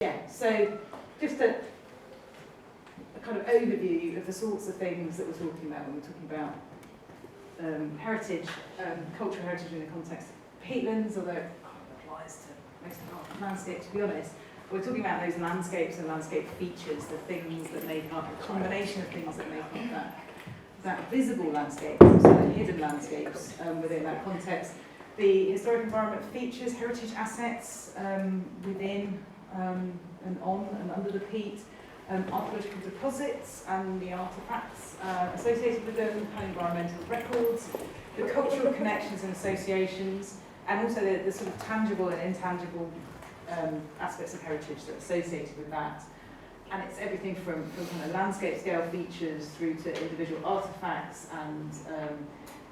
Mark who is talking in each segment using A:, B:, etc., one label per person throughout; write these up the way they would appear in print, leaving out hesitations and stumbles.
A: Yeah, so just a kind of overview of the sorts of things that we're talking about when we're talking about heritage, cultural heritage in the context of peatlands, although it kind of applies to most of our landscape, to be honest. We're talking about those landscapes and landscape features, the things that make up, a combination of things that make up that visible landscape, also the hidden landscapes within that context. The historic environment features, heritage assets within and on and under the peat, archaeological deposits and the artefacts associated with them, and environmental records, the cultural connections and associations, and also the sort of tangible and intangible aspects of heritage that are associated with that. And it's everything from kind of landscape scale features through to individual artefacts and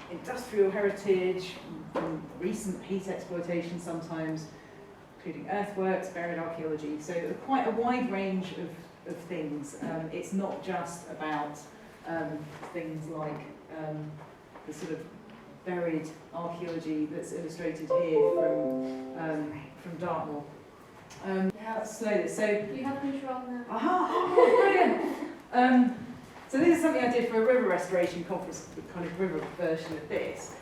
A: industrial heritage, from recent peat exploitation sometimes, including earthworks, buried archaeology. So quite a wide range of things. It's not just about things like the sort of buried archaeology that's illustrated here from Dartmoor. Let's slow this. So
B: you have control now.
A: Aha! Brilliant! So this is something I did for a river restoration conference, the kind of river version of this.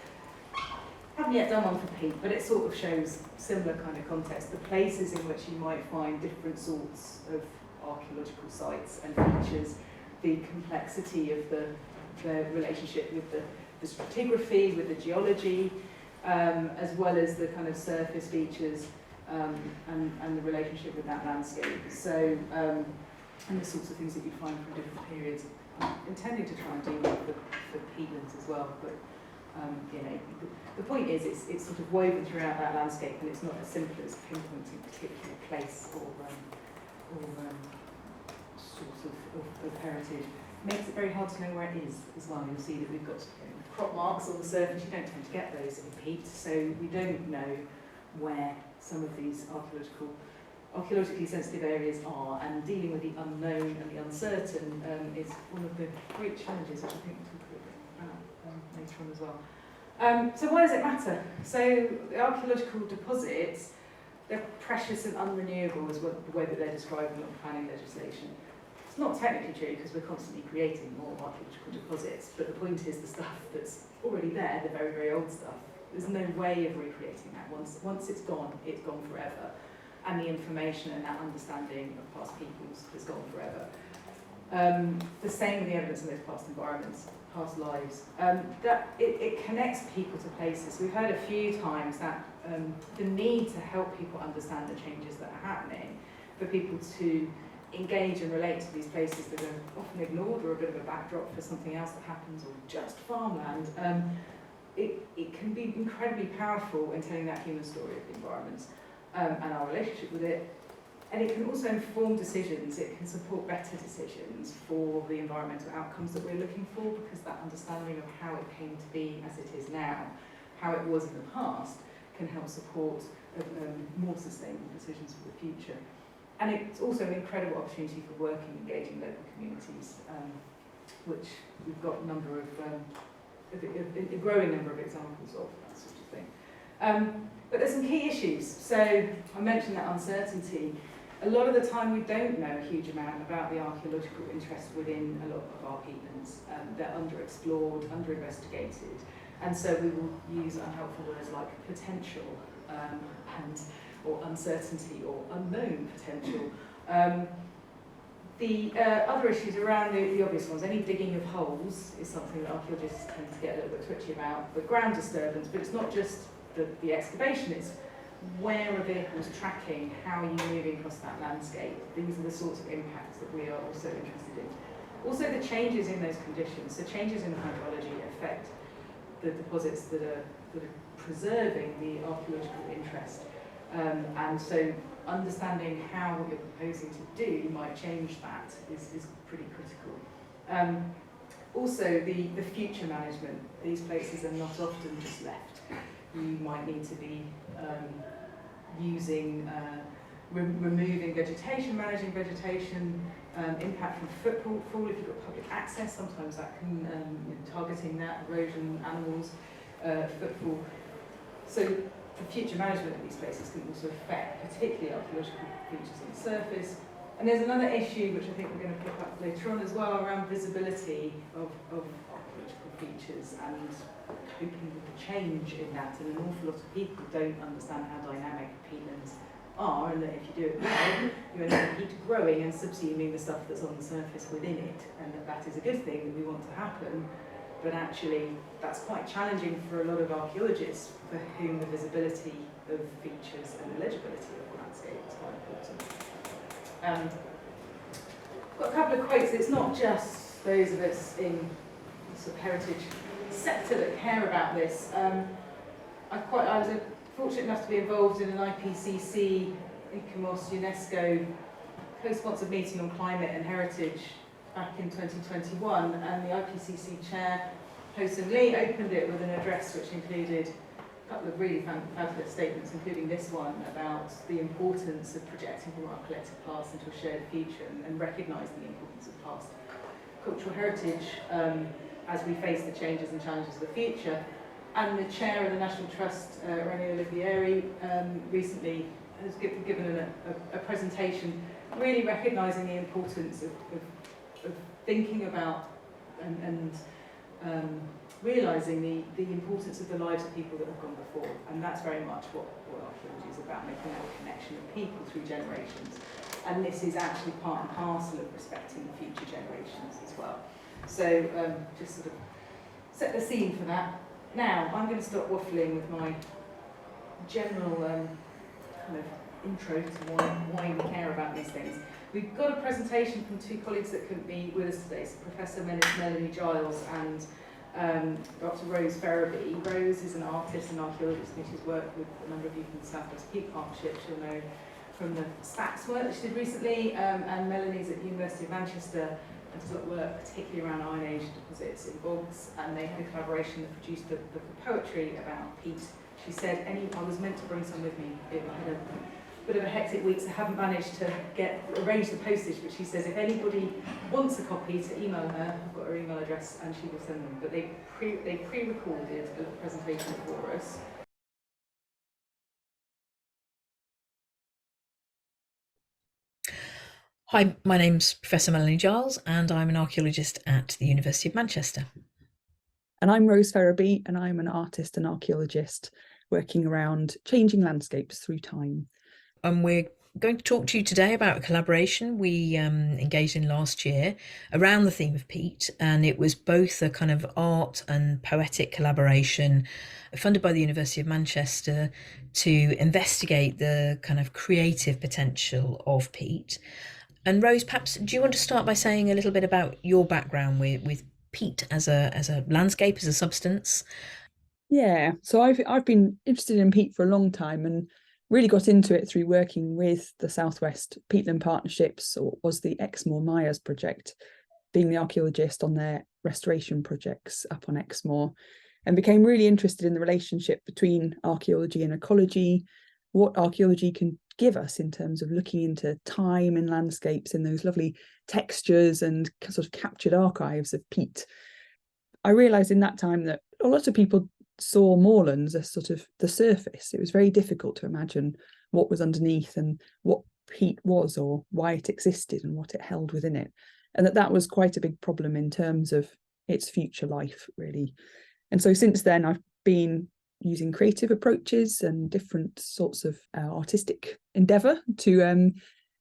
A: Haven't yet done one for Peat, but it sort of shows similar kind of context, the places in which you might find different sorts of archaeological sites and features, the complexity of the relationship with the stratigraphy, with the geology, as well as the kind of surface features and the relationship with that landscape. So, and the sorts of things that you find from different periods. I'm intending to try and do that for peatlands as well, but you know, the point is it's sort of woven throughout that landscape, and it's not as simple as pinpointing a particular place or source of heritage. It makes it very hard to know where it is as well. You'll see that we've got crop marks on the surface. You don't tend to get those in peat, so we don't know where some of these archaeologically sensitive areas are, and dealing with the unknown and the uncertain is one of the great challenges, which I think we'll talk a little bit about later on as well. So why does it matter? So the archaeological deposits, they're precious and unrenewable, is the way that they're described in planning legislation. It's not technically true because we're constantly creating more archaeological deposits, but the point is the stuff that's already there, the very, very old stuff, there's no way of recreating that. Once it's gone forever. And the information and that understanding of past peoples has gone forever. The same with the evidence of those past environments, past lives. That it connects people to places. We've heard a few times that the need to help people understand the changes that are happening, for people to engage and relate to these places that are often ignored or a bit of a backdrop for something else that happens, or just farmland. It can be incredibly powerful in telling that human story of the environment and our relationship with it. And it can also inform decisions. It can support better decisions for the environmental outcomes that we're looking for, because that understanding of how it came to be as it is now, how it was in the past, can help support more sustainable decisions for the future. And it's also an incredible opportunity for working, engaging local communities, which we've got a number of a growing number of examples of that sort of thing. But there's some key issues. So I mentioned that uncertainty. A lot of the time we don't know a huge amount about the archaeological interest within a lot of our peatlands. They're underexplored, underinvestigated, and so we will use unhelpful words like potential or uncertainty or unknown potential. The other issues around the obvious ones, any digging of holes is something that archaeologists tend to get a little bit twitchy about, but ground disturbance, but it's not just the excavation, it's where are vehicles tracking, how are you moving across that landscape. These are the sorts of impacts that we are also interested in. Also the changes in those conditions, so changes in hydrology affect the deposits that are preserving the archaeological interest. And so understanding how what you're proposing to do might change that is pretty critical. Also the future management. These places are not often just left. You might need to be using, removing vegetation, managing vegetation, impact from footfall if you've got public access. Sometimes that can, targeting that, erosion, animals, footfall. So the future management of these places can also affect particularly archaeological features on the surface. And there's another issue which I think we're going to pick up later on as well around visibility of archaeological features and coping with the change in that. And an awful lot of people don't understand how dynamic peatlands are, and that if you do it well, you end up peat growing and subsuming the stuff that's on the surface within it, and that is a good thing that we want to happen. But actually, that's quite challenging for a lot of archaeologists for whom the visibility of features and the legibility of the landscape is quite important. I've got a couple of quotes. It's not just those of us in the sort of heritage sector that care about this. I was fortunate enough to be involved in an IPCC, ICOMOS, UNESCO co-sponsored meeting on climate and heritage back in 2021, and the IPCC chair, Ho-Sun Lee, opened it with an address which included a couple of really fabulous statements, including this one about the importance of projecting from our collective past into a shared future and recognising the importance of past cultural heritage as we face the changes and challenges of the future. And the chair of the National Trust, René Olivieri, recently has given a presentation really recognising the importance of thinking about and realising the importance of the lives of people that have gone before. And that's very much what archaeology is about, making that connection of people through generations. And this is actually part and parcel of respecting the future generations as well. So just sort of set the scene for that. Now, I'm going to stop waffling with my general kind of intro to why we care about these things. We've got a presentation from two colleagues that couldn't be with us today, so Professor Melanie Giles and Dr. Rose Ferraby. Rose is an artist and archaeologist, and she's worked with a number of you from the South West Peat Partnership. She'll know from the SPACS work that she did recently, and Melanie's at the University of Manchester and does a lot of work particularly around Iron Age deposits in bogs, and they had a collaboration that produced a book of poetry about peat. She said, I was meant to bring some with me. It had a bit of a hectic week, so I haven't managed to arrange the postage, but she says if anybody wants a copy to email her, I've got her email address and she will send them. But they pre-recorded a presentation for us.
B: Hi, my name's Professor Melanie Giles and I'm an archaeologist at the University of Manchester.
C: And I'm Rose Ferraby and I'm an artist and archaeologist working around changing landscapes through time.
B: And we're going to talk to you today about a collaboration we engaged in last year around the theme of peat, and it was both a kind of art and poetic collaboration funded by the University of Manchester to investigate the kind of creative potential of peat. And Rose, perhaps do you want to start by saying a little bit about your background with peat as a landscape, as a substance?
C: Yeah, so I've been interested in peat for a long time and really got into it through working with the Southwest Peatland Partnerships, or was the Exmoor Myers project, being the archaeologist on their restoration projects up on Exmoor, and became really interested in the relationship between archaeology and ecology, what archaeology can give us in terms of looking into time in landscapes and those lovely textures and sort of captured archives of peat. I realised in that time that a lot of people saw moorlands as sort of the surface. It was very difficult to imagine what was underneath and what peat was or why it existed and what it held within it. And that was quite a big problem in terms of its future life, really. And so since then, I've been using creative approaches and different sorts of artistic endeavour to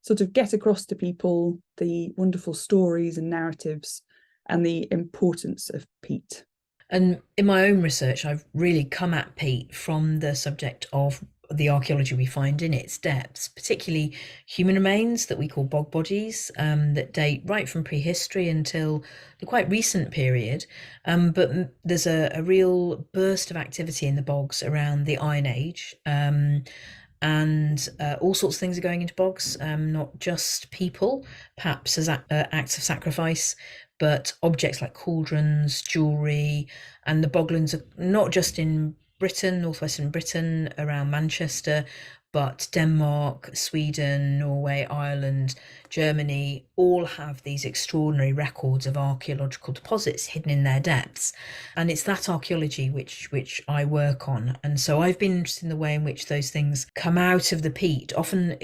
C: sort of get across to people the wonderful stories and narratives and the importance of peat.
B: And in my own research, I've really come at peat from the subject of the archaeology we find in its depths, particularly human remains that we call bog bodies, that date right from prehistory until the quite recent period. But there's a real burst of activity in the bogs around the Iron Age. And all sorts of things are going into bogs, not just people, perhaps as acts of sacrifice, but objects like cauldrons, jewellery, and the boglands are not just in Britain, northwestern Britain, around Manchester, but Denmark, Sweden, Norway, Ireland, Germany all have these extraordinary records of archaeological deposits hidden in their depths. And it's that archaeology which I work on. And so I've been interested in the way in which those things come out of the peat, often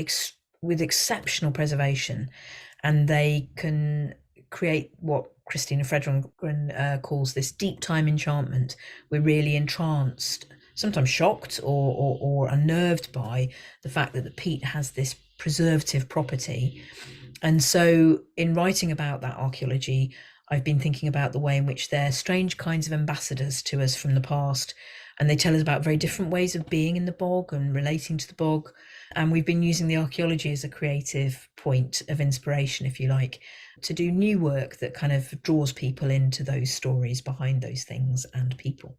B: with exceptional preservation, and they can create what Christina Fredrongren calls this deep time enchantment. We're really entranced, sometimes shocked or unnerved by the fact that the peat has this preservative property. And so in writing about that archaeology, I've been thinking about the way in which they're strange kinds of ambassadors to us from the past. And they tell us about very different ways of being in the bog and relating to the bog. And we've been using the archaeology as a creative point of inspiration, if you like, to do new work that kind of draws people into those stories behind those things and people.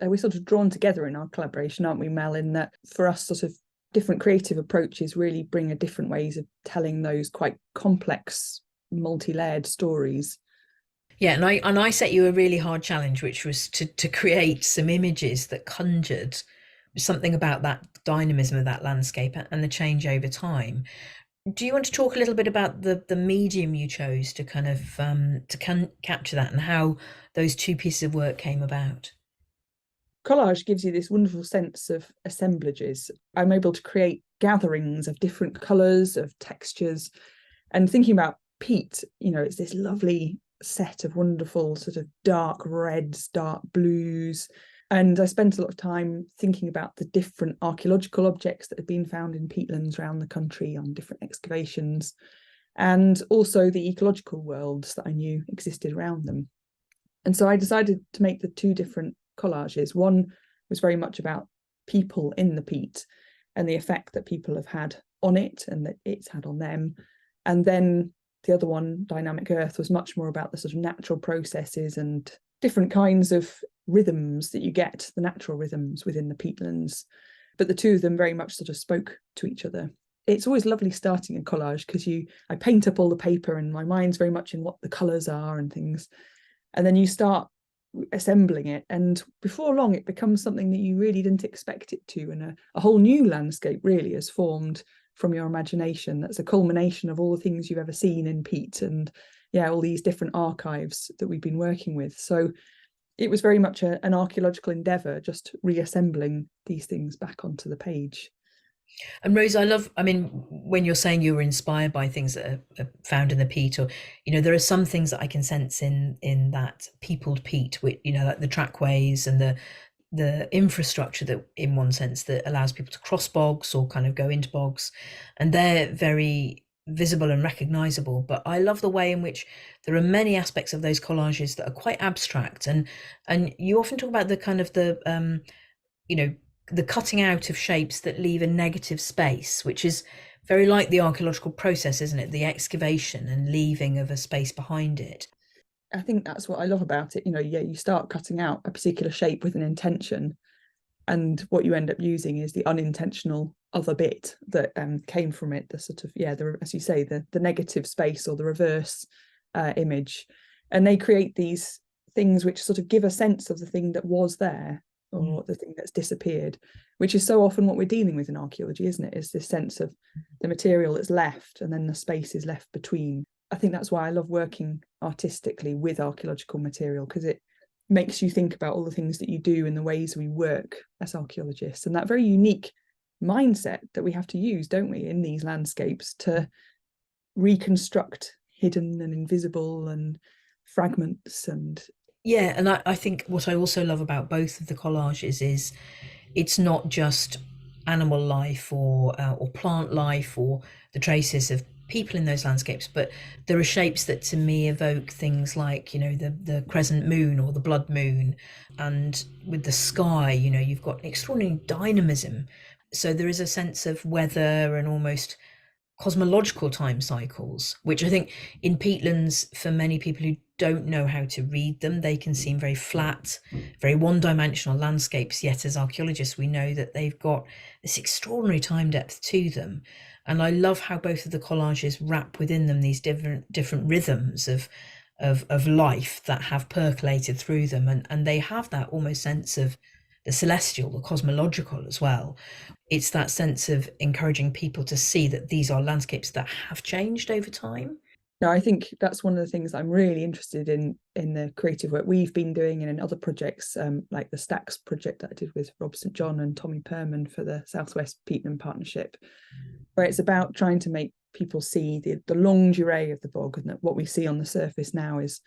C: We're sort of drawn together in our collaboration, aren't we, Mel, in that for us sort of different creative approaches really bring a different ways of telling those quite complex, multi-layered stories.
B: Yeah, and I set you a really hard challenge, which was to create some images that conjured something about that dynamism of that landscape and the change over time. Do you want to talk a little bit about the medium you chose to kind of capture that, and how those two pieces of work came about?
C: Collage gives you this wonderful sense of assemblages. I'm able to create gatherings of different colours, of textures. And thinking about peat, you know, it's this lovely set of wonderful sort of dark reds, dark blues. And I spent a lot of time thinking about the different archaeological objects that have been found in peatlands around the country on different excavations, and also the ecological worlds that I knew existed around them. And so I decided to make the two different collages. One was very much about people in the peat and the effect that people have had on it and that it's had on them. And then the other one, Dynamic Earth, was much more about the sort of natural processes and different kinds of rhythms that you get, the natural rhythms within the peatlands. But the two of them very much sort of spoke to each other. It's always lovely starting a collage because I paint up all the paper and my mind's very much in what the colours are and things. And then you start assembling it, and before long it becomes something that you really didn't expect it to, and a whole new landscape really is formed from your imagination. That's a culmination of all the things you've ever seen in peat, and all these different archives that we've been working with. So it was very much an archaeological endeavour, just reassembling these things back onto the page.
B: And Rose, I mean, when you're saying you were inspired by things that are found in the peat, or, you know, there are some things that I can sense in that peopled peat, which, you know, like the trackways and the infrastructure that, in one sense, that allows people to cross bogs or kind of go into bogs, and they're very visible and recognizable. But I love the way in which there are many aspects of those collages that are quite abstract, and you often talk about the kind of you know, the cutting out of shapes that leave a negative space, which is very like the archaeological process, isn't it? The excavation and leaving of a space behind it.
C: I think that's what I love about it. You know, you start cutting out a particular shape with an intention, and what you end up using is the unintentional other bit that came from it. The sort of as you say, the negative space or the reverse image, and they create these things which sort of give a sense of the thing that was there, or the thing that's disappeared, which is so often what we're dealing with in archaeology, isn't it? Is this sense of the material that's left and then the space is left between. I think that's why I love working artistically with archaeological material, because it makes you think about all the things that you do and the ways we work as archaeologists, and that very unique mindset that we have to use, don't we, in these landscapes to reconstruct hidden and invisible and fragments. And
B: and I think what I also love about both of the collages is it's not just animal life or plant life or the traces of people in those landscapes, but there are shapes that to me evoke things like, you know, the crescent moon or the blood moon, and with the sky, you know, you've got extraordinary dynamism. So there is a sense of weather and almost cosmological time cycles, which I think in peatlands, for many people who don't know how to read them, they can seem very flat, very one-dimensional landscapes, yet as archaeologists we know that they've got this extraordinary time depth to them. And I love how both of the collages wrap within them these different rhythms of life that have percolated through them, and they have that almost sense of the celestial, the cosmological as well. It's that sense of encouraging people to see that these are landscapes that have changed over time.
C: No, I think that's one of the things I'm really interested in the creative work we've been doing and in other projects, like the Stacks project that I did with Rob St John and Tommy Perman for the Southwest Peatland Partnership, where it's about trying to make people see the longue durée of the bog, and that what we see on the surface now is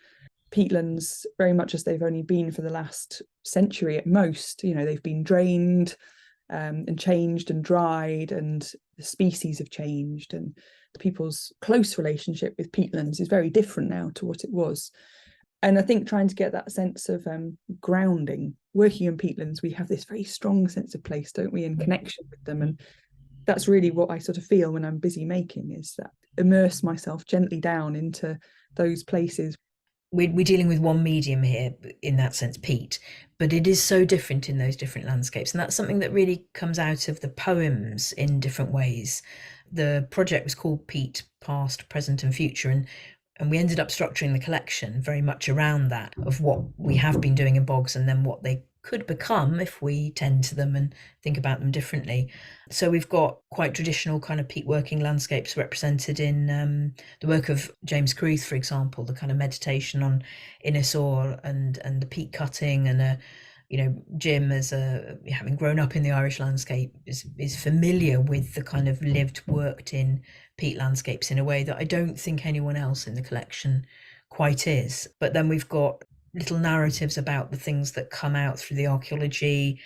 C: peatlands very much as they've only been for the last century at most. You know, they've been drained and changed and dried, and the species have changed, and people's close relationship with peatlands is very different now to what it was. And I think trying to get that sense of grounding, working in peatlands, we have this very strong sense of place, don't we, in connection with them. And that's really what I sort of feel when I'm busy making, is that immerse myself gently down into those places.
B: We're dealing with one medium here, in that sense, peat, but it is so different in those different landscapes. And that's something that really comes out of the poems in different ways. The project was called Peat, Past, Present and Future, and we ended up structuring the collection very much around that, of what we have been doing in bogs and then what they could become if we tend to them and think about them differently. So we've got quite traditional kind of peat working landscapes represented in the work of James Carruth, for example, the kind of meditation on inner soil and the peat cutting, and Jim, as having grown up in the Irish landscape, is familiar with the kind of lived, worked in peat landscapes in a way that I don't think anyone else in the collection quite is. But then we've got little narratives about the things that come out through the archaeology,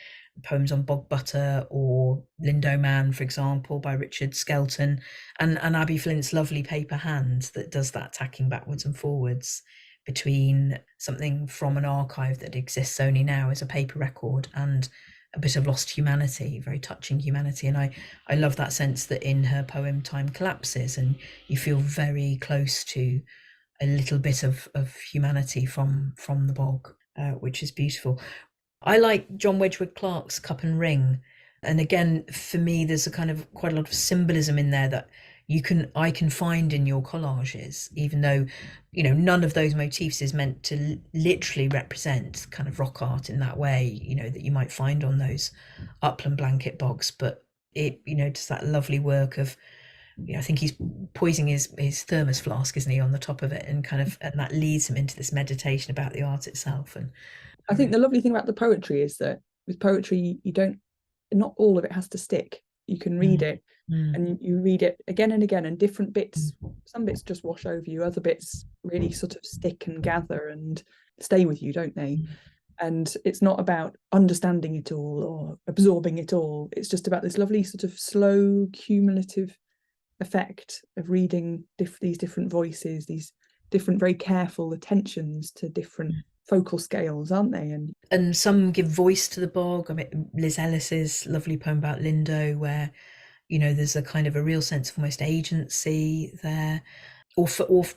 B: poems on bog butter, or Lindo Man, for example, by Richard Skelton, and Abby Flint's lovely paper hand that does that tacking backwards and forwards between something from an archive that exists only now as a paper record and a bit of lost humanity, very touching humanity. And I love that sense that in her poem Time Collapses, and you feel very close to a little bit of humanity from the bog, which is beautiful. I like John Wedgwood Clark's Cup and Ring, and again, for me, there's a kind of quite a lot of symbolism in there that I can find in your collages, even though none of those motifs is meant to literally represent kind of rock art in that way, that you might find on those upland blanket bogs, but it does that lovely work of, I think he's poising his thermos flask, isn't he, on the top of it, and that leads him into this meditation about the art itself. And
C: I think the lovely thing about the poetry is that with poetry, not all of it has to stick. You can read it and you read it again and again, and different bits, some bits just wash over you, other bits really sort of stick and gather and stay with you, don't they? And it's not about understanding it all or absorbing it all. It's just about this lovely sort of slow cumulative effect of reading these different voices, these different very careful attentions to different focal scales, aren't they?
B: And some give voice to the bog. I mean, Liz Ellis's lovely poem about Lindo, where there's a kind of a real sense of almost agency there, or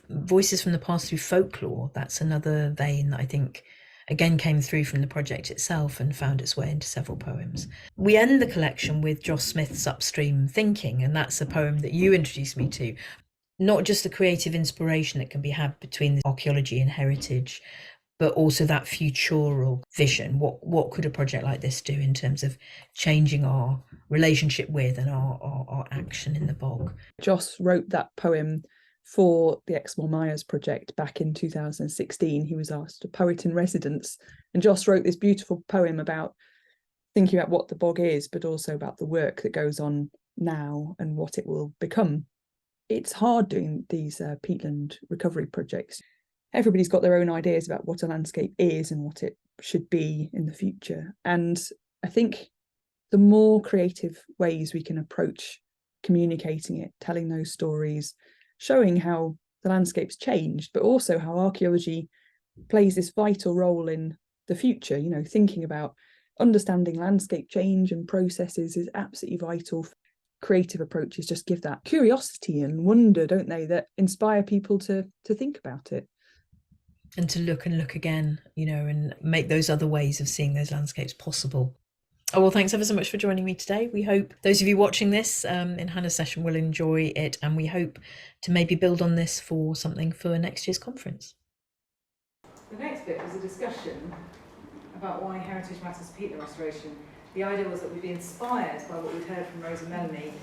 B: voices from the past through folklore. That's another vein that I think again came through from the project itself and found its way into several poems. We end the collection with Joss Smith's Upstream Thinking, and that's a poem that you introduced me to. Not just the creative inspiration that can be had between archaeology and heritage, but also that futural vision. What could a project like this do in terms of changing our relationship with and our action in the bog?
C: Joss wrote that poem for the Exmoor Myers project back in 2016. He was asked a poet in residence, and Joss wrote this beautiful poem about thinking about what the bog is, but also about the work that goes on now and what it will become. It's hard doing these peatland recovery projects. Everybody's got their own ideas about what a landscape is and what it should be in the future. And I think the more creative ways we can approach communicating it, telling those stories, showing how the landscape's changed, but also how archaeology plays this vital role in the future, thinking about understanding landscape change and processes is absolutely vital. Creative approaches just give that curiosity and wonder, don't they, that inspire people to think about it.
B: And to look and look again, and make those other ways of seeing those landscapes possible. Oh, well, thanks ever so much for joining me today. We hope those of you watching this in Hannah's session will enjoy it, and we hope to maybe build on this for something for next year's conference.
A: The next bit was a discussion about why heritage matters to peatland restoration. The idea was that we'd be inspired by what we'd heard from Rose and Melanie,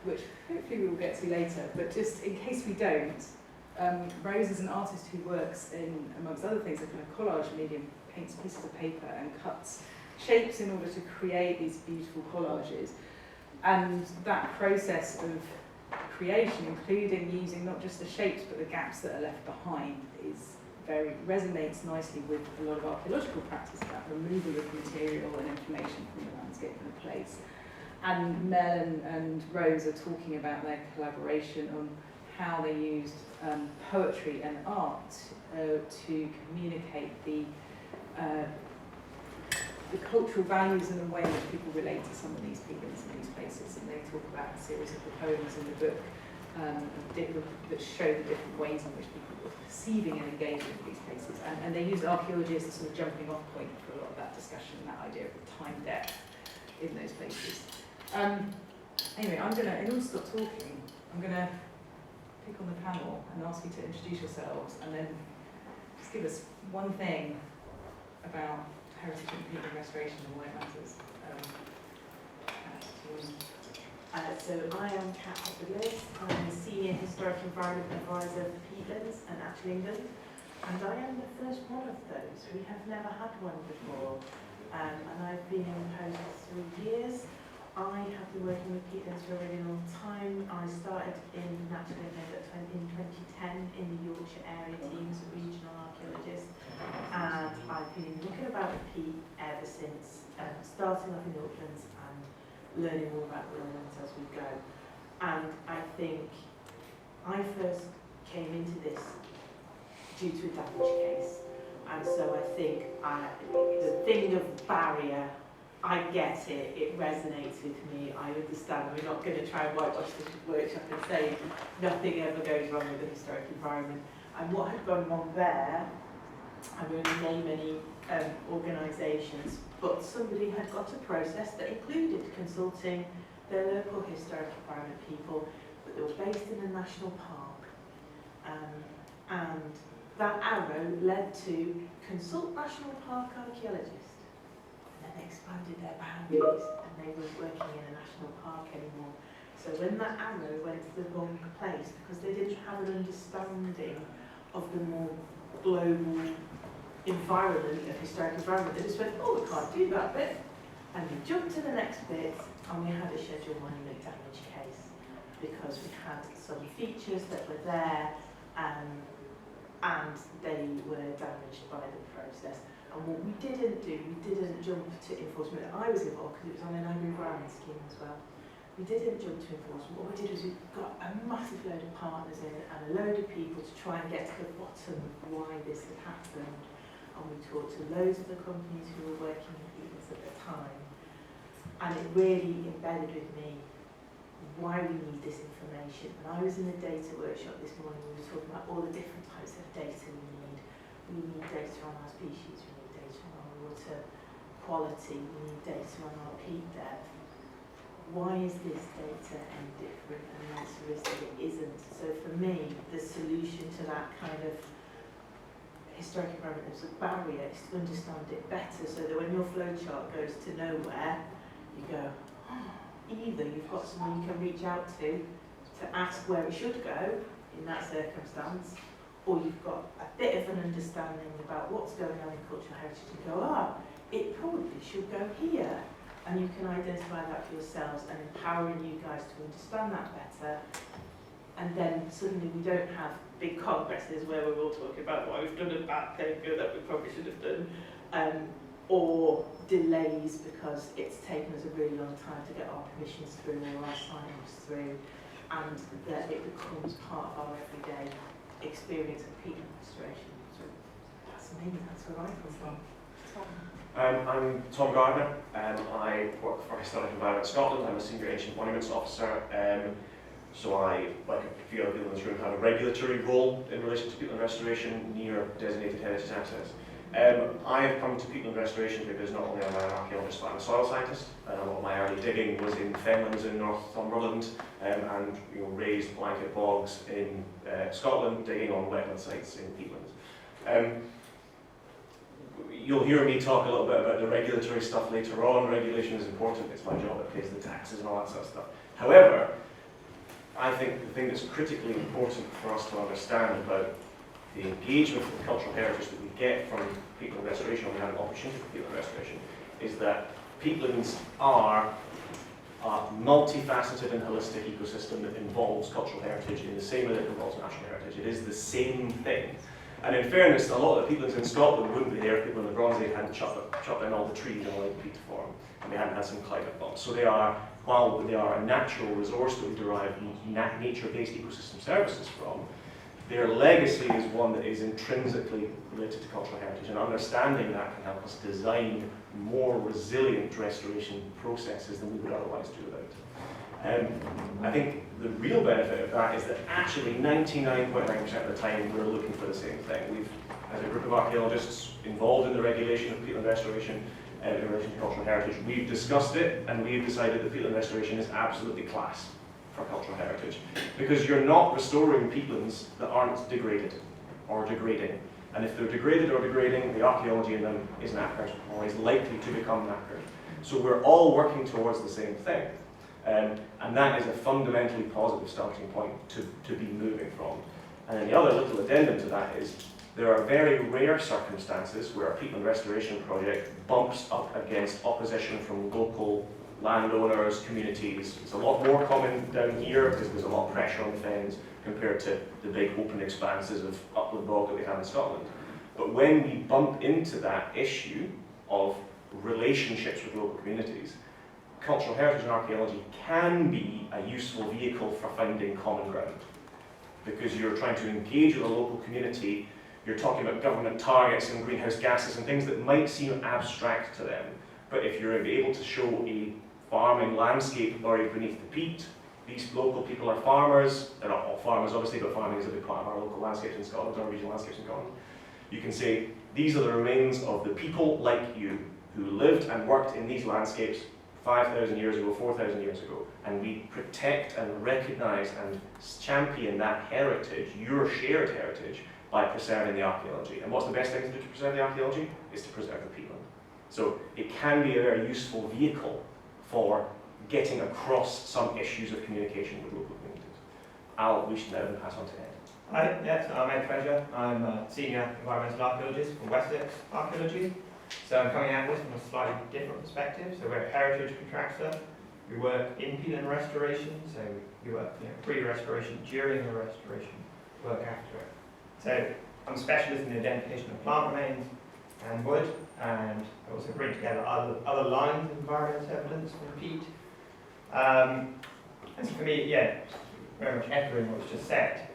A: which hopefully we will get to later, but just in case we don't, Rose is an artist who works in, amongst other things, a kind of collage medium, paints pieces of paper and cuts shapes in order to create these beautiful collages. And that process of creation, including using not just the shapes but the gaps that are left behind, resonates nicely with a lot of archaeological practice about removal of material and information from the landscape and the place. And Mel and Rose are talking about their collaboration on how they used poetry and art to communicate the cultural values and the way in which people relate to some of these peatlands and these places. And they talk about a series of the poems in the book that show the different ways in which people were perceiving and engaging with these places. And they used archaeology as a sort of jumping off point for a lot of that discussion, that idea of the time depth in those places. Anyway, in order to stop talking, I'm going to pick on the panel and ask you to introduce yourselves and then just give us one thing about heritage and peatland restoration and why it matters.
D: So I am Kat Hopperless. I'm the Senior Historic Environment Advisor for Peatlands and Actual England, and I am the first one of those. We have never had one before, and I've been in the post for 3 years. I have been working with peatlands for a really long time. I started in Natural England in 2010 in the Yorkshire area team as a regional archaeologist, and I've been looking about the peat ever since, starting off in the Aucklands and learning all about the elements as we go. And I think I first came into this due to a damage case, and so I think the thing of barrier, I get it, it resonates with me, I understand. We're not going to try and whitewash this workshop and say nothing ever goes wrong with the historic environment. And what had gone wrong there, I won't name any organisations, but somebody had got a process that included consulting their local historic environment people, but they were based in a national park. And that arrow led to consult national park archaeologists. And then they expanded their boundaries and they weren't working in a national park anymore. So when that arrow went to the wrong place, because they didn't have an understanding of the more global environment, of historic environment, they just went, oh, we can't do that bit. And we jumped to the next bit, and we had a schedule monument damage case because we had some features that were there and they were damaged by the process. And what we didn't do, we didn't jump to enforcement. I was involved because it was on an agri-environment scheme as well. We didn't jump to enforcement. What we did was we got a massive load of partners in and a load of people to try and get to the bottom of why this had happened. And we talked to loads of the companies who were working in peatlands at the time. And it really embedded with me why we need this information. And I was in a data workshop this morning, we were talking about all the different types of data we need. We need data on our species, we need data on our water quality, we need data on our peat depth. Why is this data any different? And the answer is that it isn't. So for me, the solution to that kind of historic environment as a barrier is to understand it better, so that when your flowchart goes to nowhere, you go, oh, either you've got someone you can reach out to ask where it should go in that circumstance, or you've got a bit of an understanding about what's going on in cultural heritage and go, it probably should go here. And you can identify that for yourselves and empowering you guys to understand that better. And then suddenly we don't have big congresses where we're all talking about why we've done a bad thing that we probably should have done, or delays because it's taken us a really long time to get our permissions through or our sign-offs through, and that it becomes part of our everyday experience of peatland restoration. So that's me, that's where I come from. Tom.
E: I'm Tom Gardner. I work for Historic Environment Scotland. I'm a Senior Ancient Monuments Officer. So I, like a few other people in this room, have a regulatory role in relation to peatland restoration near designated heritage access. I have come to peatland restoration because not only am I an archaeologist, but I'm a soil scientist. A lot of my early digging was in fenlands in Northumberland and raised blanket bogs in Scotland, digging on wetland sites in peatlands. you'll hear me talk a little bit about the regulatory stuff later on. Regulation is important, it's my job, it pays the taxes and all that sort of stuff. However, I think the thing that's critically important for us to understand about the engagement with the cultural heritage that we get from peatland restoration, or we have an opportunity for peatland restoration, is that peatlands are a multifaceted and holistic ecosystem that involves cultural heritage in the same way that it involves natural heritage. It is the same thing. And in fairness, a lot of the peatlands in Scotland wouldn't be there if people in the Bronze Age hadn't chopped down all the trees and allowed peat to form, and they hadn't had some climate bumps. So they are, while they are a natural resource that we derive nature-based ecosystem services from, their legacy is one that is intrinsically related to cultural heritage, and understanding that can help us design more resilient restoration processes than we would otherwise do without it. I think the real benefit of that is that actually 99.9% of the time we're looking for the same thing. We've, as a group of archaeologists involved in the regulation of peatland restoration in relation to cultural heritage, we've discussed it and we've decided that peatland restoration is absolutely class for cultural heritage, because you're not restoring peatlands that aren't degraded or degrading. And if they're degraded or degrading, the archaeology in them is knackered or is likely to become knackered. So we're all working towards the same thing. And that is a fundamentally positive starting point to be moving from. And then the other little addendum to that is there are very rare circumstances where a peatland restoration project bumps up against opposition from local landowners, communities. It's a lot more common down here because there's a lot of pressure on the fens compared to the big open expanses of upland bog that we have in Scotland. But when we bump into that issue of relationships with local communities, cultural heritage and archaeology can be a useful vehicle for finding common ground. Because you're trying to engage with a local community, you're talking about government targets and greenhouse gases and things that might seem abstract to them. But if you're able to show a farming landscape buried beneath the peat, these local people are farmers. They're not all farmers, obviously, but farming is a big part of our local landscapes in Scotland, our regional landscapes in Scotland. You can say, these are the remains of the people like you who lived and worked in these landscapes 5,000 years ago, 4,000 years ago, and we protect and recognise and champion that heritage, your shared heritage, by preserving the archaeology. And what's the best thing to do to preserve the archaeology? Is to preserve the peatland. So it can be a very useful vehicle for getting across some issues of communication with local communities. We should now pass on to Ed.
F: Hi, yes, I'm Ed Treasure. I'm a senior environmental archaeologist from Wessex Archaeology. So I'm coming at this from a slightly different perspective. So we're a heritage contractor. We work in peatland restoration, so we work pre-restoration, during the restoration, work after it. So I'm a specialist in the identification of plant remains and wood, and I also bring together other lines of environmental evidence from peat. And so for me, very much echoing what was just said,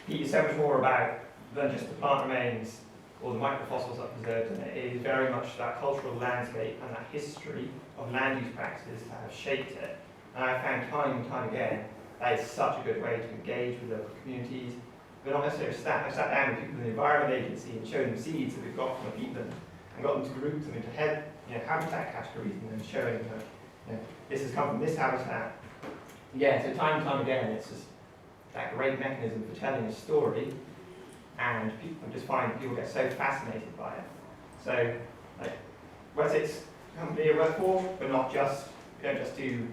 F: peat is so much more about than just the plant remains or the microfossils that are preserved in it. It is very much that cultural landscape and that history of land use practices that have shaped it. And I found time and time again that is such a good way to engage with local communities. But not necessarily I sat down with people in the Environment Agency and showed them seeds that we've got from a peatland and got them to group them into habitat categories and then showing them this has come from this habitat. So time and time again, it's just that great mechanism for telling a story, and I just find people get so fascinated by it. So, Wessex company I work for, but not just, we don't just do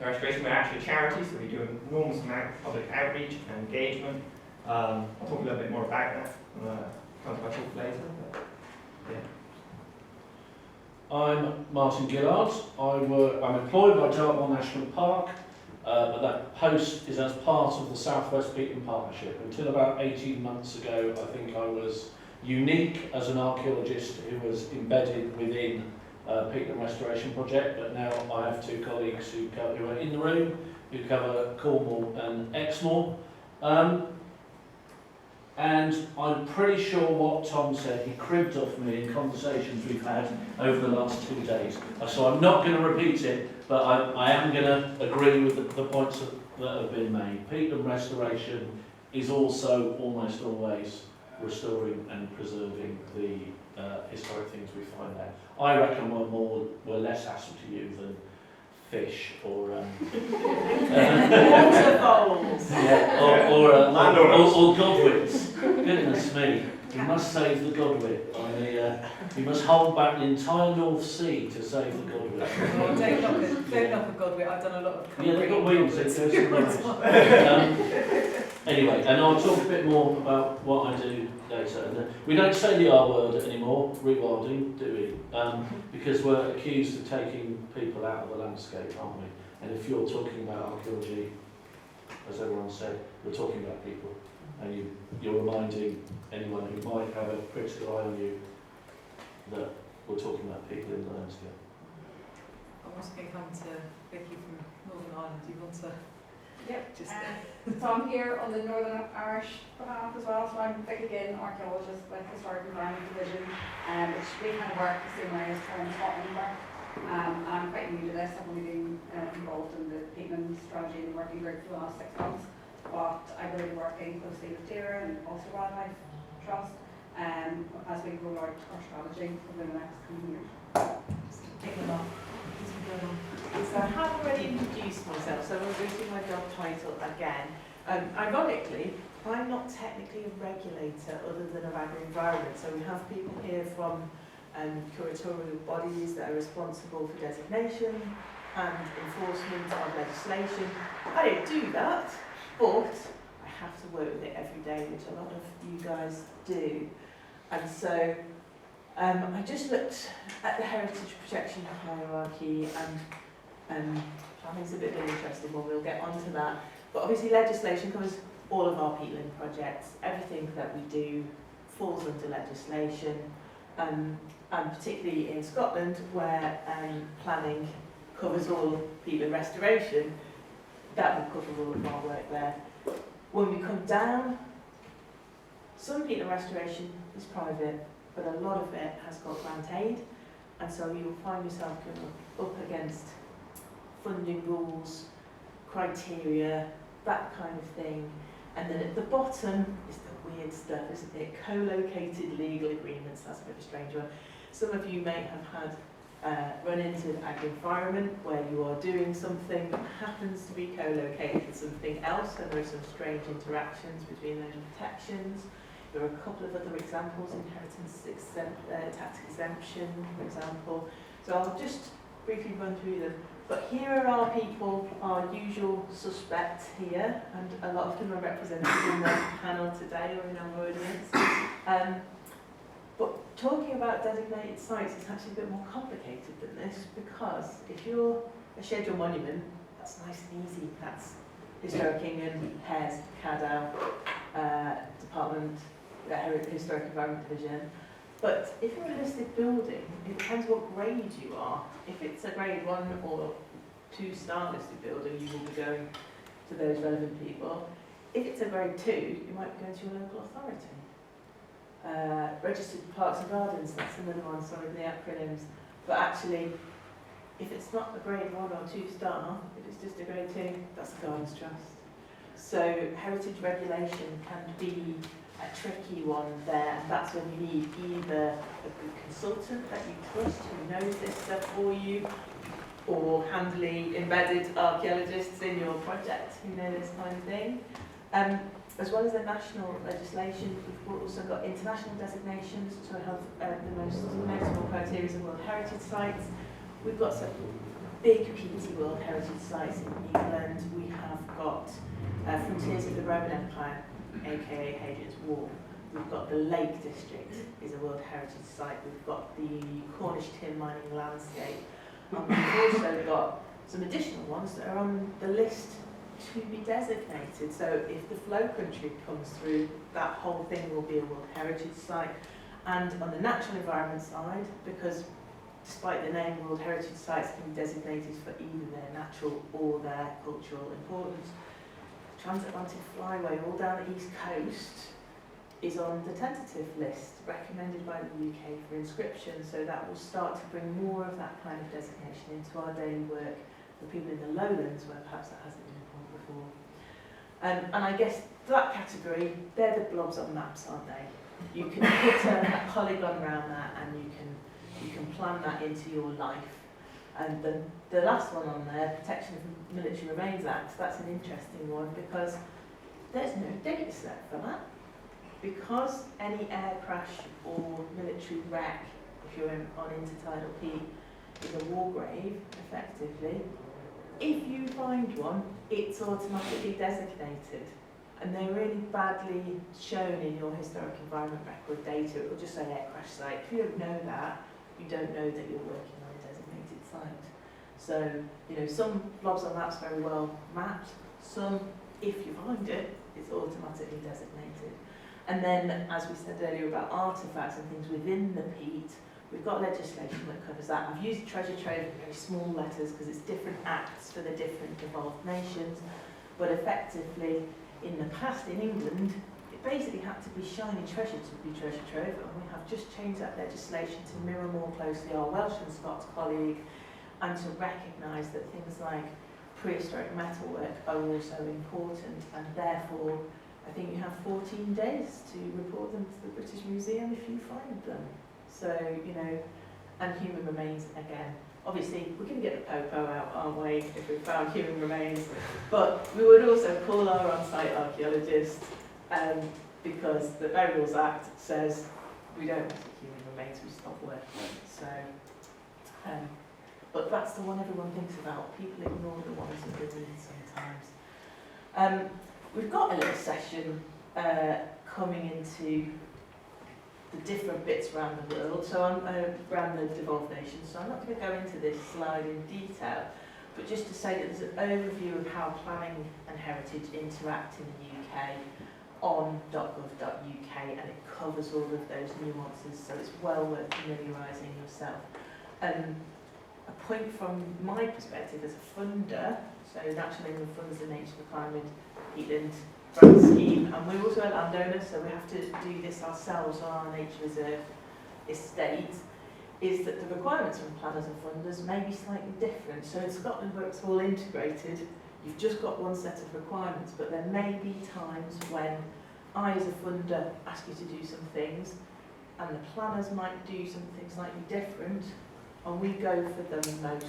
F: restoration, we're actually a charity, so we do an enormous amount of public outreach and engagement. I'll talk a little bit more about that come to my talk later. But,
G: I'm Martin Gillard. I'm employed by Dartmoor National Park, but that post is as part of the South West Peatland Partnership. Until about 18 months ago, I think I was unique as an archaeologist who was embedded within a peatland restoration project, but now I have two colleagues who are in the room, who cover Cornwall and Exmoor. And I'm pretty sure what Tom said, he cribbed off me in conversations we've had over the last 2 days. So I'm not going to repeat it, but I am going to agree with the points that have been made. Peatland restoration is also almost always restoring and preserving the historic things we find there. I reckon we're less hassle to you than fish or
A: waterfalls.
G: Or godwits. Goodness me. We must save the Godwit. We must hold back the entire North Sea to save the Godwit.
A: Well, don't knock a Godwit. I've done a lot of
G: Yeah, they've got
A: concrete
G: wings, it
A: Godwits.
G: goes somewhere. Anyway, and I'll talk a bit more about what I do later. And we don't say the R word anymore, rewilding, do we? Because we're accused of taking people out of the landscape, aren't we? And if you're talking about archaeology, as everyone said, we're talking about people. And you're reminding anyone who might have a critical eye on you that we're talking about people in the landscape.
A: I'm also going to come to Vicky from Northern Ireland. Do you want to?
H: Yep.
A: Just
H: so I'm here on the Northern Irish behalf as well. So I'm Vicky Ginn, archaeologist with Historic Environment Division, which we kind of work the same way as Scotland work. I'm quite new to this. I've only been involved in the Peatland strategy and working group for the last 6 months. But I will be working closely with DERA and also Wildlife Trust as we roll out our strategy over the next coming years.
D: Take them off. So I have already introduced myself, so I'm going to do my job title again. Ironically, I'm not technically a regulator other than of agri-environment, so we have people here from curatorial bodies that are responsible for designation and enforcement of legislation. I don't do that, but I have to work with it every day, which a lot of you guys do. And so I just looked at the heritage protection hierarchy, and I think it's a bit of an interesting one. We'll get onto that. But obviously legislation covers all of our peatland projects. Everything that we do falls under legislation, and particularly in Scotland, where planning covers all peatland restoration, that will cover all of our work there. When we come down, some peatland restoration is private, but a lot of it has got grant aid, and so you'll find yourself going up against funding rules, criteria, that kind of thing. And then at the bottom is the weird stuff, isn't it? Co-located legal agreements, that's a bit of a strange one. Some of you may have had run into an agri-environment where you are doing something that happens to be co-located with something else, and there are some strange interactions between those protections. There are a couple of other examples, inheritance tax exemption, for example. So I'll just briefly run through them. But here are our people, our usual suspects here, and a lot of them are represented in the panel today or in our audience. But talking about designated sites is actually a bit more complicated than this, because if you're a scheduled monument, that's nice and easy. That's Historic England, Hares, Caddow, Department, Historic Environment Division. But if you're a listed building, it depends what grade you are. If it's a grade 1 or 2 star listed building, you will be going to those relevant people. If it's a grade 2, you might be going to your local authority. Registered Parks and Gardens, that's another one, sorry, the acronyms. But actually, if it's not a grade 1 or 2 star, if it's just a grade 2, that's the Gardens Trust. So heritage regulation can be a tricky one there, and that's when you need either a good consultant that you trust who knows this stuff for you, or handily embedded archaeologists in your project who know this kind of thing. As well as the national legislation, we've also got international designations, so we have the most notable criteria of World Heritage Sites. We've got some big peaty World Heritage Sites in England. We have got Frontiers of the Roman Empire, aka Hadrian's Wall. We've got the Lake District, is a World Heritage Site. We've got the Cornish tin mining landscape. And we've also got some additional ones that are on the list to be designated. So if the flow country comes through, that whole thing will be a World Heritage Site. And on the natural environment side, because despite the name, World Heritage Sites can be designated for either their natural or their cultural importance. The Transatlantic Flyway all down the east coast is on the tentative list recommended by the UK for inscription, so that will start to bring more of that kind of designation into our daily work for people in the lowlands where perhaps that hasn't been a point before. And I guess that category, they're the blobs on maps, aren't they? You can put a polygon around that, and you can plan that into your life. And the last one on there, Protection of Military Remains Act, that's an interesting one because there's no data set for that. because any air crash or military wreck, if you're on intertidal peat, is a war grave, effectively, if you find one, it's automatically designated. And they're really badly shown in your historic environment record data. It will just say air crash site. If you don't know that, you don't know that you're working on a designated site. So, you know, some blobs on maps very well mapped. Some, if you find it, it's automatically designated. And then, as we said earlier about artefacts and things within the peat, we've got legislation that covers that. I've used treasure trove in very small letters because it's different acts for the different devolved nations. But effectively, in the past in England, it basically had to be shiny treasure to be treasure trove, and we have just changed that legislation to mirror more closely our Welsh and Scots colleague, and to recognise that things like prehistoric metalwork are also important, and therefore I think you have 14 days to report them to the British Museum if you find them. So, you know, and human remains again. Obviously, we're going to get the popo out, aren't we, if we found human remains. But we would also call our on-site archaeologists because the Burials Act says we don't want human remains, we stop working. So, but that's the one everyone thinks about. People ignore the ones that they need sometimes. We've got a little session coming into the different bits around the world, so I'm around the devolved nations, so I'm not going to go into this slide in detail, but just to say that there's an overview of how planning and heritage interact in the UK on .gov.uk, and it covers all of those nuances, so it's well worth familiarising yourself. A point from my perspective as a funder, so Natural England funds the Nature for Climate Peatland grant scheme, and we're also a landowner, so we have to do this ourselves on our nature reserve estate, is that the requirements from planners and funders may be slightly different. So in Scotland, where it's all integrated, you've just got one set of requirements, but there may be times when I, as a funder, ask you to do some things, and the planners might do something slightly different, and we go for the most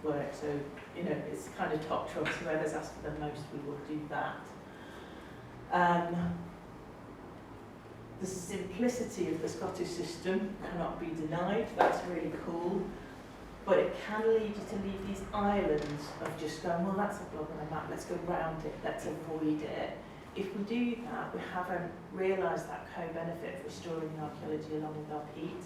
D: work. So, you know, it's kind of top trumps. Whoever's asked for the most, we will do that. The simplicity of the Scottish system cannot be denied. That's really cool. But it can lead you to leave these islands of just going, well, that's a blob on a map, let's go round it, let's avoid it. If we do that, we haven't realised that co-benefit of restoring the archaeology along with our peat.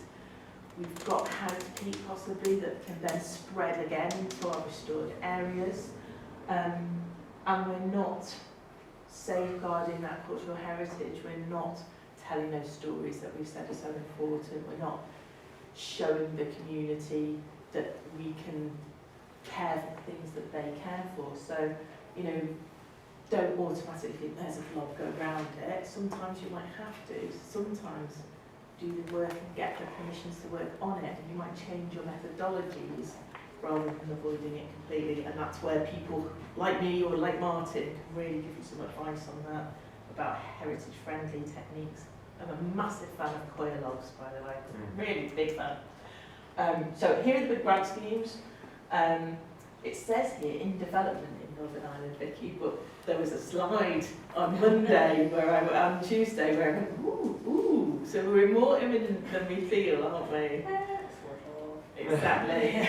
D: We've got hand peat possibly that can then spread again into our restored areas. And we're not safeguarding that cultural heritage, we're not telling those stories that we've said are so important, we're not showing the community that we can care for things that they care for. So, you know, don't automatically think there's a blob, go around it. Sometimes you might have to, sometimes do the work and get the permissions to work on it, and you might change your methodologies rather than avoiding it completely, and that's where people like me or like Martin can really give you some advice on that, about heritage-friendly techniques. I'm a massive fan of coir logs, by the way, really big fan. So here are the big grant schemes. It says here in development in Northern Ireland, Vicky, but there was a slide on Monday on Tuesday where I went, ooh, so we're more imminent than we feel, aren't we? Exactly.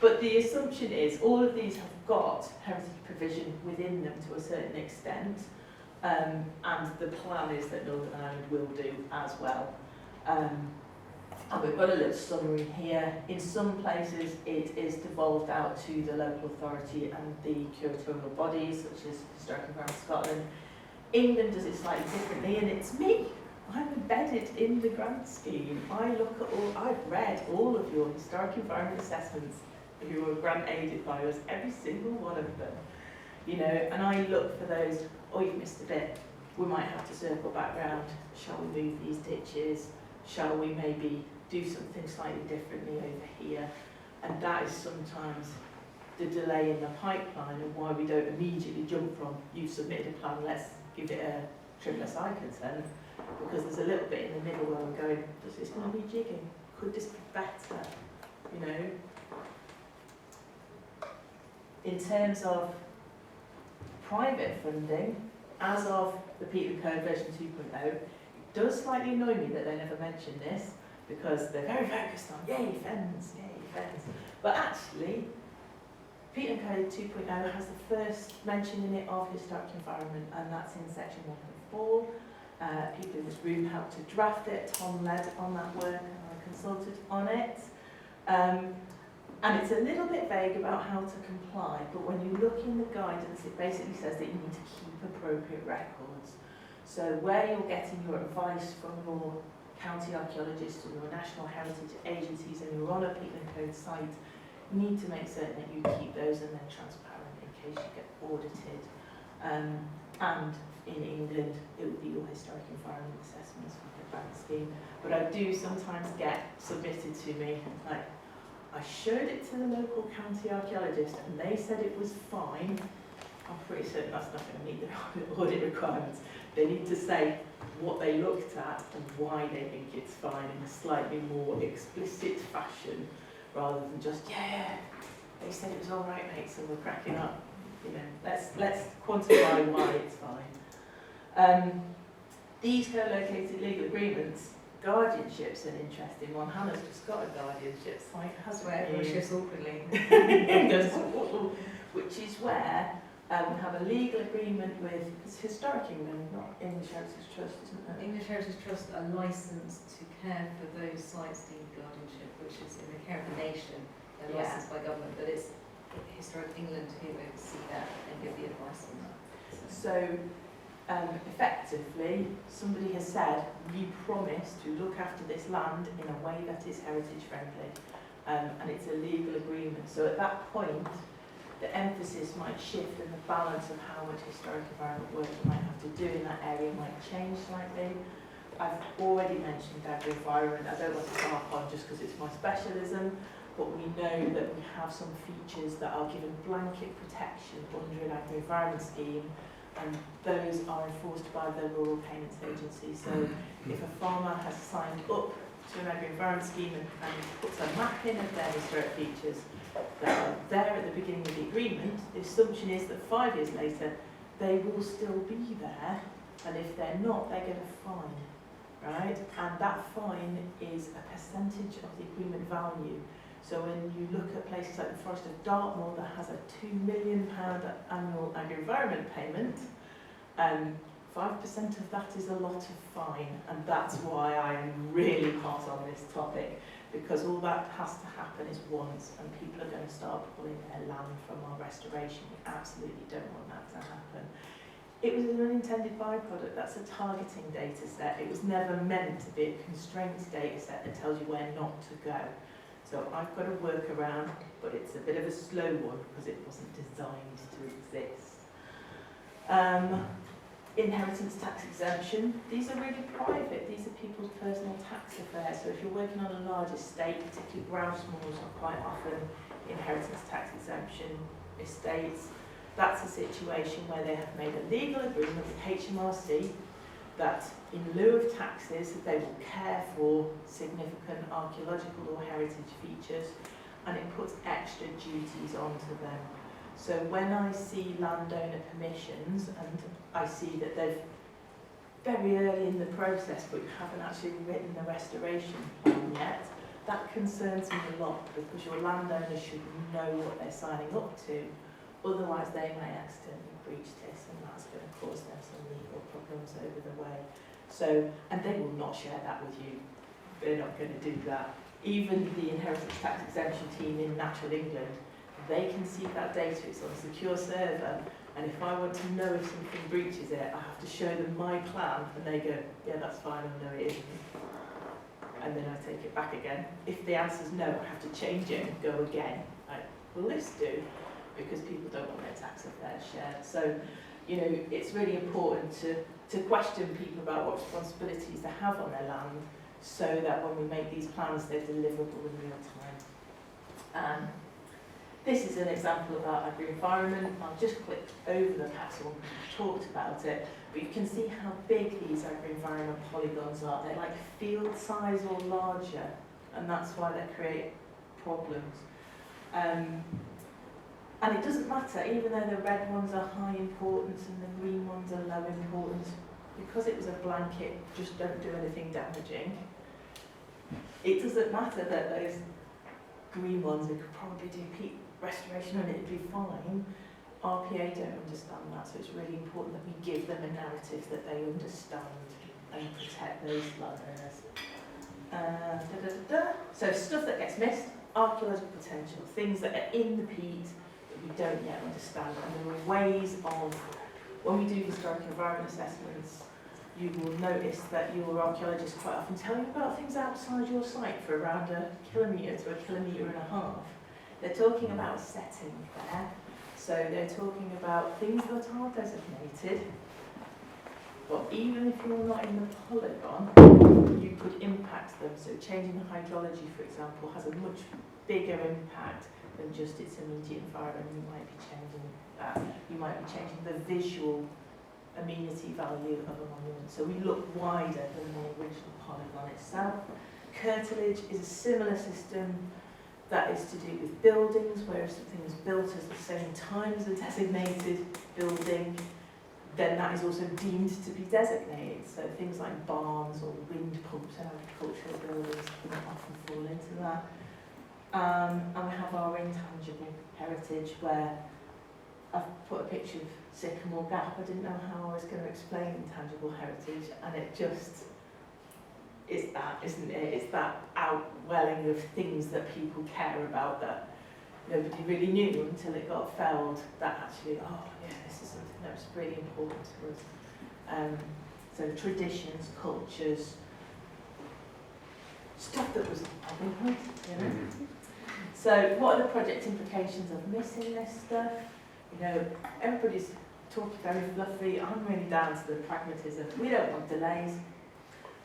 D: But the assumption is all of these have got heritage provision within them to a certain extent, and the plan is that Northern Ireland will do as well. And we've got a little summary here. In some places it is devolved out to the local authority and the curatorial bodies, such as Historic Environment Scotland. England does it slightly differently, and it's me. I'm embedded in the grant scheme. I've read all of your historic environment assessments who were grant aided by us, every single one of them. You know, and I look for those, you've missed a bit. We might have to circle back round. Shall we move these ditches? Shall we maybe do something slightly differently over here? And that is sometimes the delay in the pipeline and why we don't immediately jump from, you've submitted a plan, let's give it a triple SI consent. Because there's a little bit in the middle where we're going, does this going to be jigging? Could this be better? You know? In terms of private funding, as of the Peat Code version 2.0, it does slightly annoy me that they never mention this, because they're very focused on, yay, fens, yay, fens. But actually, Peat Code 2.0 has the first mention in it of historic environment, and that's in section 1.4. People in this room helped to draft it. Tom led on that work, and I consulted on it. And it's a little bit vague about how to comply, but when you look in the guidance, it basically says that you need to keep appropriate records. So where you're getting your advice from your county archaeologists or your national heritage agencies and you're on a Peatland Code site, you need to make certain that you keep those and they're transparent in case you get audited. And in England, it would be your historic environment assessments for the grant scheme. But I do sometimes get submitted to me, like, I showed it to the local county archaeologist and they said it was fine. I'm pretty certain that's not going to meet the audit requirements. They need to say what they looked at and why they think it's fine in a slightly more explicit fashion, rather than just, yeah, they said it was all right, mate, so we're cracking up. You know, let's quantify why it's fine. These co-located legal agreements, guardianship's an interesting one. Hannah's just got a guardianship site, hasn't
A: Where everyone
D: she?
A: shifts awkwardly.
D: Which is where we have a legal agreement with, it's Historic England, not English Heritage Trust, isn't it?
A: English Heritage Trust are licensed to care for those sites deemed guardianship, which is in the care of the nation. They're
D: Yeah.
A: licensed by government, but it's Historic England who oversee that and give the advice on that.
D: So effectively, somebody has said, you promise to look after this land in a way that is heritage friendly, and it's a legal agreement. So at that point, the emphasis might shift and the balance of how much historic environment work you might have to do in that area might change slightly. I've already mentioned agri-environment. I don't want to harp on just because it's my specialism, but we know that we have some features that are given blanket protection under an agri-environment scheme, and those are enforced by the Rural Payments Agency. So if a farmer has signed up to an agri-environment scheme and puts a map in of their historic features that are there at the beginning of the agreement, the assumption is that 5 years later they will still be there, and if they're not, they get a fine, right? And that fine is a percentage of the agreement value. So when you look at places like the Forest of Dartmoor that has a £2 million annual agri-environment payment, 5% of that is a lot of fine, and that's why I'm really hot on this topic, because all that has to happen is once, and people are going to start pulling their land from our restoration. We absolutely don't want that to happen. It was an unintended byproduct. That's a targeting data set. It was never meant to be a constraints data set that tells you where not to go. So I've got to work around, but it's a bit of a slow one because it wasn't designed to exist. Inheritance tax exemption. These are really private. These are people's personal tax affairs. So if you're working on a large estate, particularly grouse moors are quite often inheritance tax exemption estates. That's a situation where they have made a legal agreement with HMRC that in lieu of taxes, they will care for significant archaeological or heritage features, and it puts extra duties onto them. So when I see landowner permissions and I see that they've very early in the process but you haven't actually written the restoration plan yet, that concerns me a lot, because your landowner should know what they're signing up to. Otherwise they may accidentally breach this, and that's going to cause them some legal problems over the way. So, and they will not share that with you. They're not going to do that. Even the inheritance tax exemption team in Natural England, they can see that data. It's on a secure server, and if I want to know if something breaches it, I have to show them my plan, and they go, yeah, that's fine, I know it isn't. And then I take it back again. If the answer's no, I have to change it and go again. Will this do? Because people don't want their tax affairs shared. So, you know, it's really important to question people about what responsibilities they have on their land, so that when we make these plans, they're deliverable in real time. This is an example of our agri-environment. I'll just click over the past one because we've talked about it, but you can see how big these agri-environment polygons are. They're like field size or larger, and that's why they create problems. And it doesn't matter, even though the red ones are high importance and the green ones are low importance, because it was a blanket, just don't do anything damaging. It doesn't matter that those green ones, we could probably do peat restoration and it'd be fine. RPA don't understand that, so it's really important that we give them a narrative that they understand and protect those landowners. So stuff that gets missed, archaeological potential, things that are in the peat that we don't yet understand. And there are ways of, when we do historic environment assessments, you will notice that your archaeologists quite often tell you about things outside your site for around 1 kilometre to 1.5 kilometres. They're talking about a setting there. So they're talking about things that are designated, but even if you're not in the polygon, you could impact them. So changing the hydrology, for example, has a much bigger impact than just its immediate environment. You might be changing that. You might be changing the visual amenity value of a monument. So we look wider than the original polygon itself. Curtilage is a similar system that is to do with buildings, where if something was built at the same time as a designated building, then that is also deemed to be designated. So things like barns or wind pumps and agricultural buildings can often fall into that. And we have our intangible heritage, where I've put a picture of Sycamore Gap. I didn't know how I was going to explain intangible heritage, and it just is that, isn't it? It's that outwelling of things that people care about that nobody really knew until it got felled, that actually, oh yeah, this is something that was really important to us. So traditions, cultures, stuff that was Robin Hood, So what are the project implications of missing this stuff? Everybody's talking very fluffy. I'm really down to the pragmatism. We don't want delays.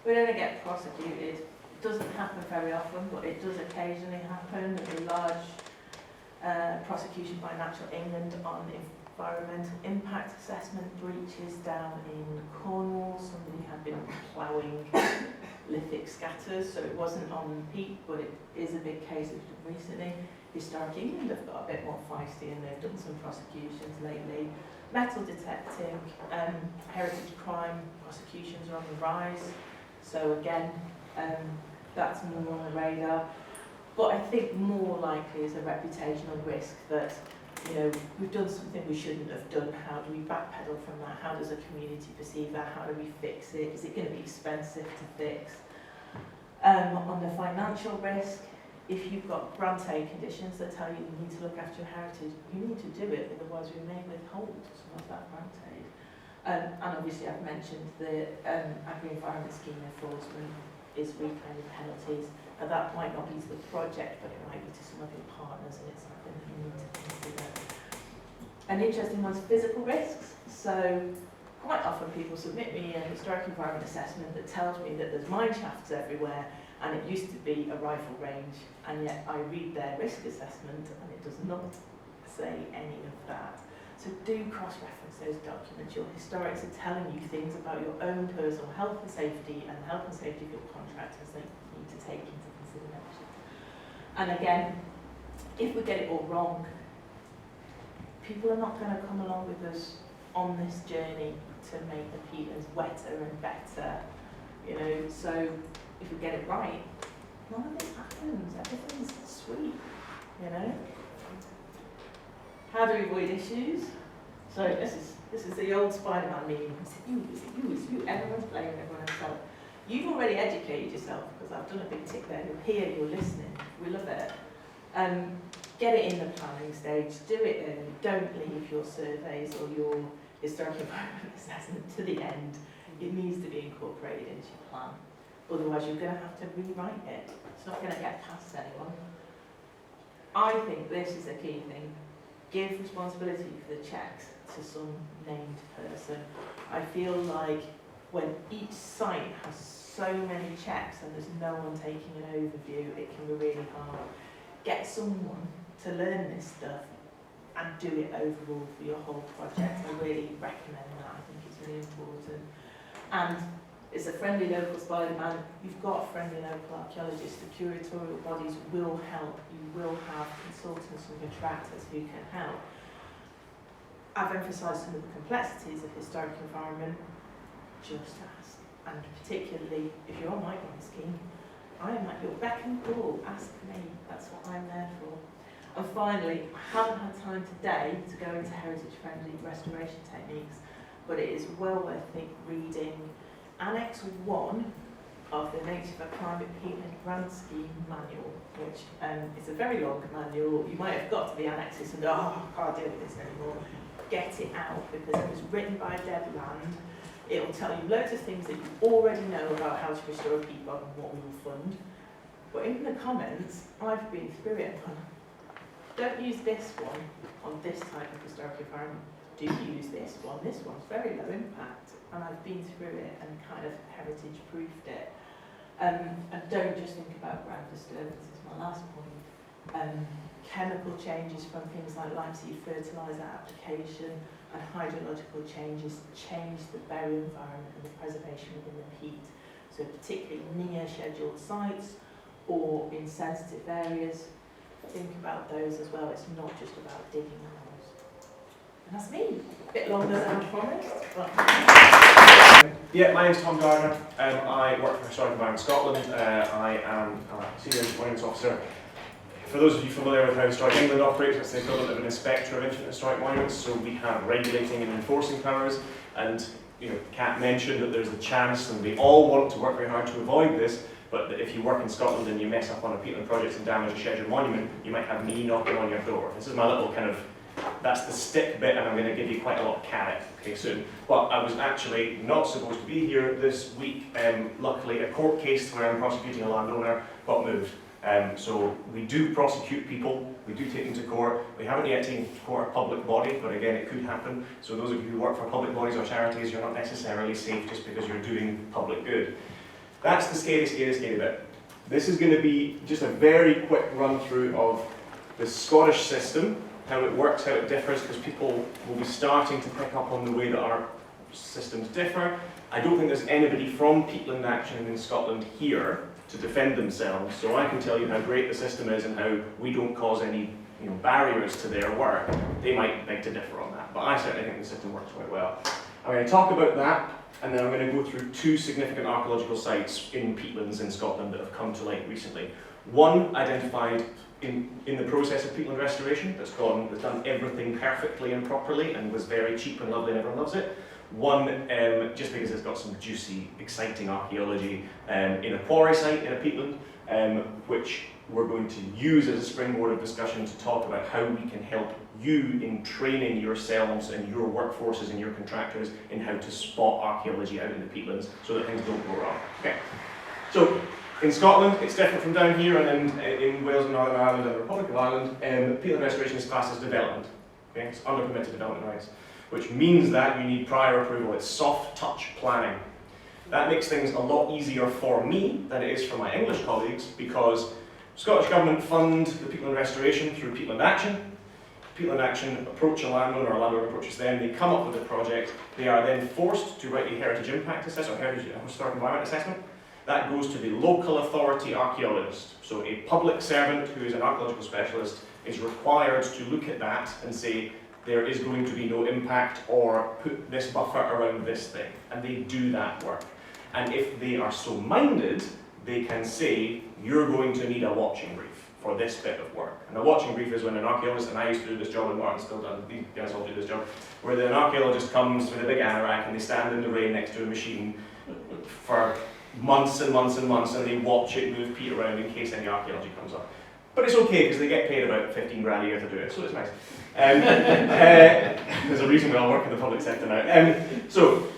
D: We don't get prosecuted. It doesn't happen very often, but it does occasionally happen. There's a large prosecution by Natural England on environmental impact assessment breaches down in Cornwall. Somebody had been ploughing lithic scatters, so it wasn't on Peat, but it is a big case recently. Historic England have got a bit more feisty, and they've done some prosecutions lately. Metal detecting, heritage crime prosecutions are on the rise. So again, that's more on the radar. But I think more likely is a reputational risk that, we've done something we shouldn't have done. How do we backpedal from that? How does a community perceive that? How do we fix it? Is it going to be expensive to fix? On the financial risk, if you've got grant aid conditions that tell you need to look after your heritage, you need to do it, otherwise we may withhold some of that grant aid. And obviously I've mentioned the agri-environment scheme enforcement is reclaiming penalties. Now that might not be to the project, but it might be to some of your partners, and it's something that you need to consider. An interesting one's physical risks. So quite often people submit me a historic environment assessment that tells me that there's mine shafts everywhere, and it used to be a rifle range, and yet I read their risk assessment and it does not say any of that. So do cross-reference those documents. Your historics are telling you things about your own personal health and safety, and the health and safety of your contractors that you need to take into consideration. And again, if we get it all wrong, people are not going to come along with us on this journey to make the peatlands wetter and better. So if we get it right, none of this happens. Everything's sweet, How do we avoid issues? So this is the old Spider-Man meme. Is it you? Everyone's blaming everyone else. You've already educated yourself, because I've done a big tick there. You're here, you're listening. We love it. Get it in the planning stage. Do it early. Don't leave your surveys or your historic environment assessment to the end. It needs to be incorporated into your plan. Otherwise, you're going to have to rewrite it. It's not going to get past anyone. I think this is a key thing. Give responsibility for the checks to some named person. I feel like when each site has so many checks and there's no one taking an overview, it can be really hard. Get someone to learn this stuff and do it overall for your whole project. I really recommend that. I think it's really important. And It's a friendly local Spider-Man. You've got friendly local archaeologists. The curatorial bodies will help. You will have consultants and contractors who can help. I've emphasised some of the complexities of historic environment. Just ask. And particularly, if you're on my grant scheme, I am at your beck and call. Ask me. That's what I'm there for. And finally, I haven't had time today to go into heritage-friendly restoration techniques, but it is well worth reading Annex 1 of the Native and Climate Peatland Grant Scheme Manual, which is a very long manual. You might have got to the annexes and go, oh, I can't deal with this anymore. Get it out, because it was written by Deb Land. It will tell you loads of things that you already know about how to restore a peat bog and what we will fund. But in the comments, I've been through it and gone, don't use this one on this type of historic environment. Do use this one. This one's very low impact. And I've been through it and kind of heritage proofed it. And don't just think about ground disturbance, is my last point. Chemical changes from things like lime seed fertiliser application and hydrological changes change the burial environment and the preservation within the peat. So particularly near scheduled sites or in sensitive areas, think about those as well. It's not just about digging holes. And that's me. A bit longer than I promised, but...
E: Yeah, my name's Tom Gardner. I work for Historic Environment Scotland. I am a Senior Monuments Officer. For those of you familiar with how Historic England operates, it's the equivalent of an inspector of ancient historic monuments. So we have regulating and enforcing powers. And Kat mentioned that there's a chance, and we all want to work very hard to avoid this, but that if you work in Scotland and you mess up on a peatland project and damage a scheduled monument, you might have me knocking on your door. This is my little kind of, that's the stick bit, and I'm going to give you quite a lot of carrot soon. But I was actually not supposed to be here this week. Luckily, a court case where I'm prosecuting a landowner got moved. So we do prosecute people, we do take them to court. We haven't yet taken to court a public body, but again, it could happen. So those of you who work for public bodies or charities, you're not necessarily safe just because you're doing public good. That's the scary bit. This is going to be just a very quick run through of the Scottish system, how it works, how it differs, because people will be starting to pick up on the way that our systems differ. I don't think there's anybody from Peatland Action in Scotland here to defend themselves, so I can tell you how great the system is and how we don't cause any barriers to their work. They might beg to differ on that, but I certainly think the system works quite well. I'm going to talk about that, and then I'm going to go through two significant archaeological sites in peatlands in Scotland that have come to light recently. One identified in the process of peatland restoration that's done everything perfectly and properly and was very cheap and lovely and everyone loves it. One, just because it's got some juicy, exciting archaeology in a quarry site in a peatland, which we're going to use as a springboard of discussion to talk about how we can help you in training yourselves and your workforces and your contractors in how to spot archaeology out in the peatlands so that things don't go wrong. Okay. So in Scotland, it's different from down here, and in Wales and Northern Ireland and the Republic of Ireland, peatland restoration is classed as development. Okay? It's under permitted development rights, which means that you need prior approval. It's soft touch planning. That makes things a lot easier for me than it is for my English colleagues, because Scottish Government fund the peatland restoration through Peatland Action. Peatland Action approach a landowner, or a landowner approaches them, they come up with a project, they are then forced to write a heritage impact assessment, or heritage historic environment assessment. That goes to the local authority archaeologist. So a public servant who is an archaeological specialist is required to look at that and say, there is going to be no impact, or put this buffer around this thing. And they do that work. And if they are so minded, they can say, you're going to need a watching brief for this bit of work. And a watching brief is when an archaeologist, and I used to do this job, and Martin's still done, these guys all do this job, where an archaeologist comes with a big anorak and they stand in the rain next to a machine for months and months and months, and they watch it move peat around in case any archaeology comes up. But it's okay, because they get paid about 15 grand a year to do it, so it's nice. There's a reason we all work in the public sector now. So,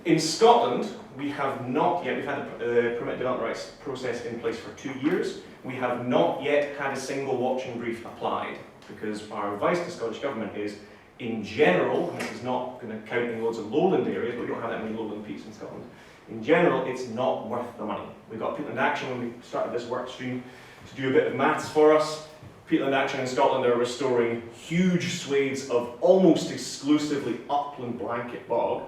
E: in Scotland, we have not yet, we've had the permit development rights process in place for 2 years. We have not yet had a single watching brief applied, because our advice to Scottish Government is, in general, and this is not going to count in loads of lowland areas, but we don't have that many lowland peats in Scotland. In general, it's not worth the money. We got Peatland Action when we started this work stream to do a bit of maths for us. Peatland Action in Scotland are restoring huge swathes of almost exclusively upland blanket bog.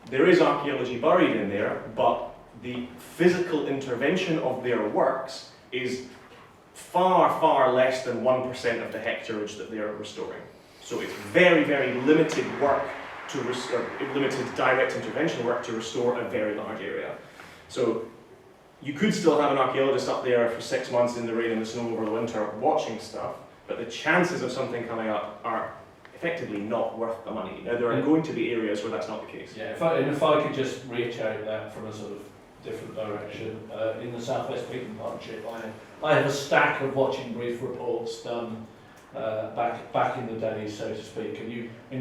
E: there is archaeology buried in there, but the physical intervention of their works is far, far less than 1% of the hectareage that they are restoring. So it's very, very limited work to restore, limited direct intervention work to restore a very large area. So you could still have an archaeologist up there for 6 months in the rain and the snow over the winter watching stuff, but the chances of something coming up are effectively not worth the money. Now, there are going to be areas where that's not the case.
G: Yeah, if I could just reiterate that from a sort of different direction, in the South West Peatland Partnership, I have a stack of watching brief reports done back in the day, so to speak, and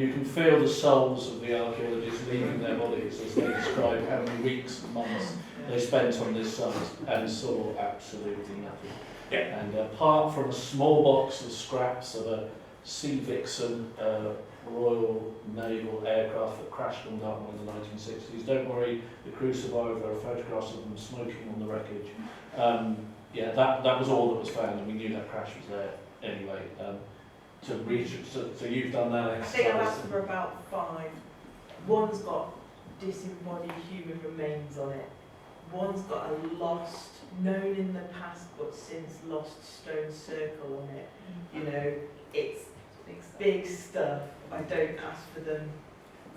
G: you can feel the souls of the archaeologists leaving their bodies as they describe how many weeks and months they spent on this site and saw absolutely nothing.
E: Yeah.
G: And apart from a small box of scraps of a Sea Vixen Royal Naval aircraft that crashed on Dartmoor in the 1960s, don't worry, the crew survived. There are photographs of them smoking on the wreckage. Yeah, that was all that was found, and we knew that crash was there anyway. So you've done that
D: I
G: exercise.
D: think I've asked for about 5. One's got disembodied human remains on it. One's got a lost, known in the past but since lost stone circle on it. You know, it's big stuff. I don't ask for them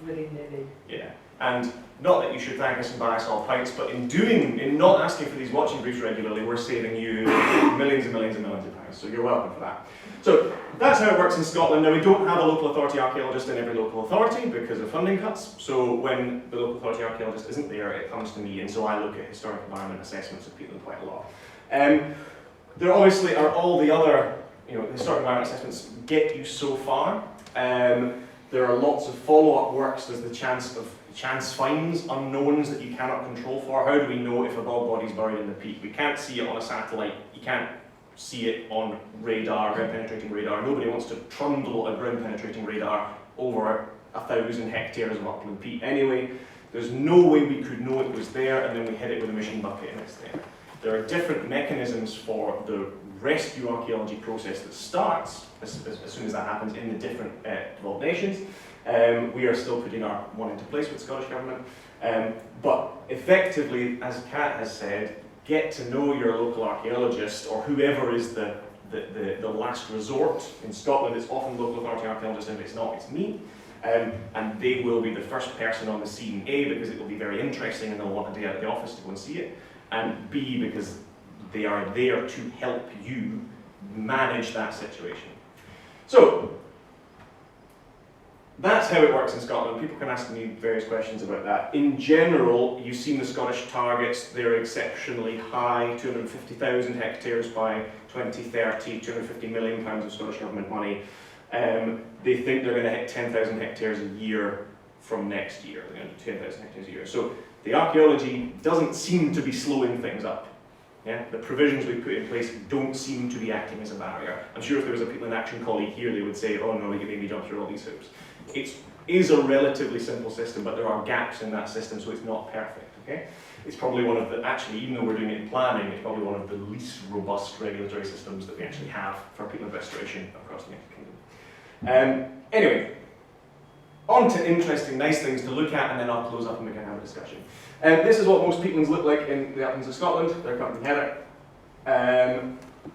D: willy-nilly.
E: Yeah, and not that you should thank us and buy us all pints, but in not asking for these watching briefs regularly, we're saving you millions and millions and millions of pounds, so you're welcome for that. So that's how it works in Scotland. Now, we don't have a local authority archaeologist in every local authority because of funding cuts, so when the local authority archaeologist isn't there, it comes to me, and so I look at historic environment assessments of Peatland quite a lot. There obviously are all the other, historic environment assessments get you so far. There are lots of follow-up works. There's the chance finds, unknowns that you cannot control for. How do we know if a bog body is buried in the peat? We can't see it on a satellite. You can't see it on radar, ground-penetrating radar. Nobody wants to trundle a ground-penetrating radar over 1,000 hectares of upland peat anyway. There's no way we could know it was there, and then we hit it with a machine bucket and it's there. There are different mechanisms for the rescue archaeology process that starts as soon as that happens in the different developed nations. We are still putting our one into place with the Scottish Government. But effectively, as Kat has said, get to know your local archaeologist or whoever is the last resort. In Scotland, it's often local authority archaeologist, and if it's not, it's me. And they will be the first person on the scene, A, because it will be very interesting and they'll want a day out of the office to go and see it, and B, because they are there to help you manage that situation. So, that's how it works in Scotland. People can ask me various questions about that. In general, you've seen the Scottish targets. They're exceptionally high, 250,000 hectares by 2030, £250 million of Scottish Government money. They think they're going to hit 10,000 hectares a year from next year. They're going to do 10,000 hectares a year. So the archaeology doesn't seem to be slowing things up. Yeah? The provisions we've put in place don't seem to be acting as a barrier. I'm sure if there was a Peatland Action colleague here, they would say, oh no, you made me jump through all these hoops. It is a relatively simple system, but there are gaps in that system, so it's not perfect. Okay? It's probably one of the, actually, even though we're doing it in planning, it's probably one of the least robust regulatory systems that we actually have for peatland restoration across the United Kingdom. Anyway, on to interesting, nice things to look at, and then I'll close up and we can have a discussion. This is what most peatlands look like in the uplands of Scotland. They're cut in heather.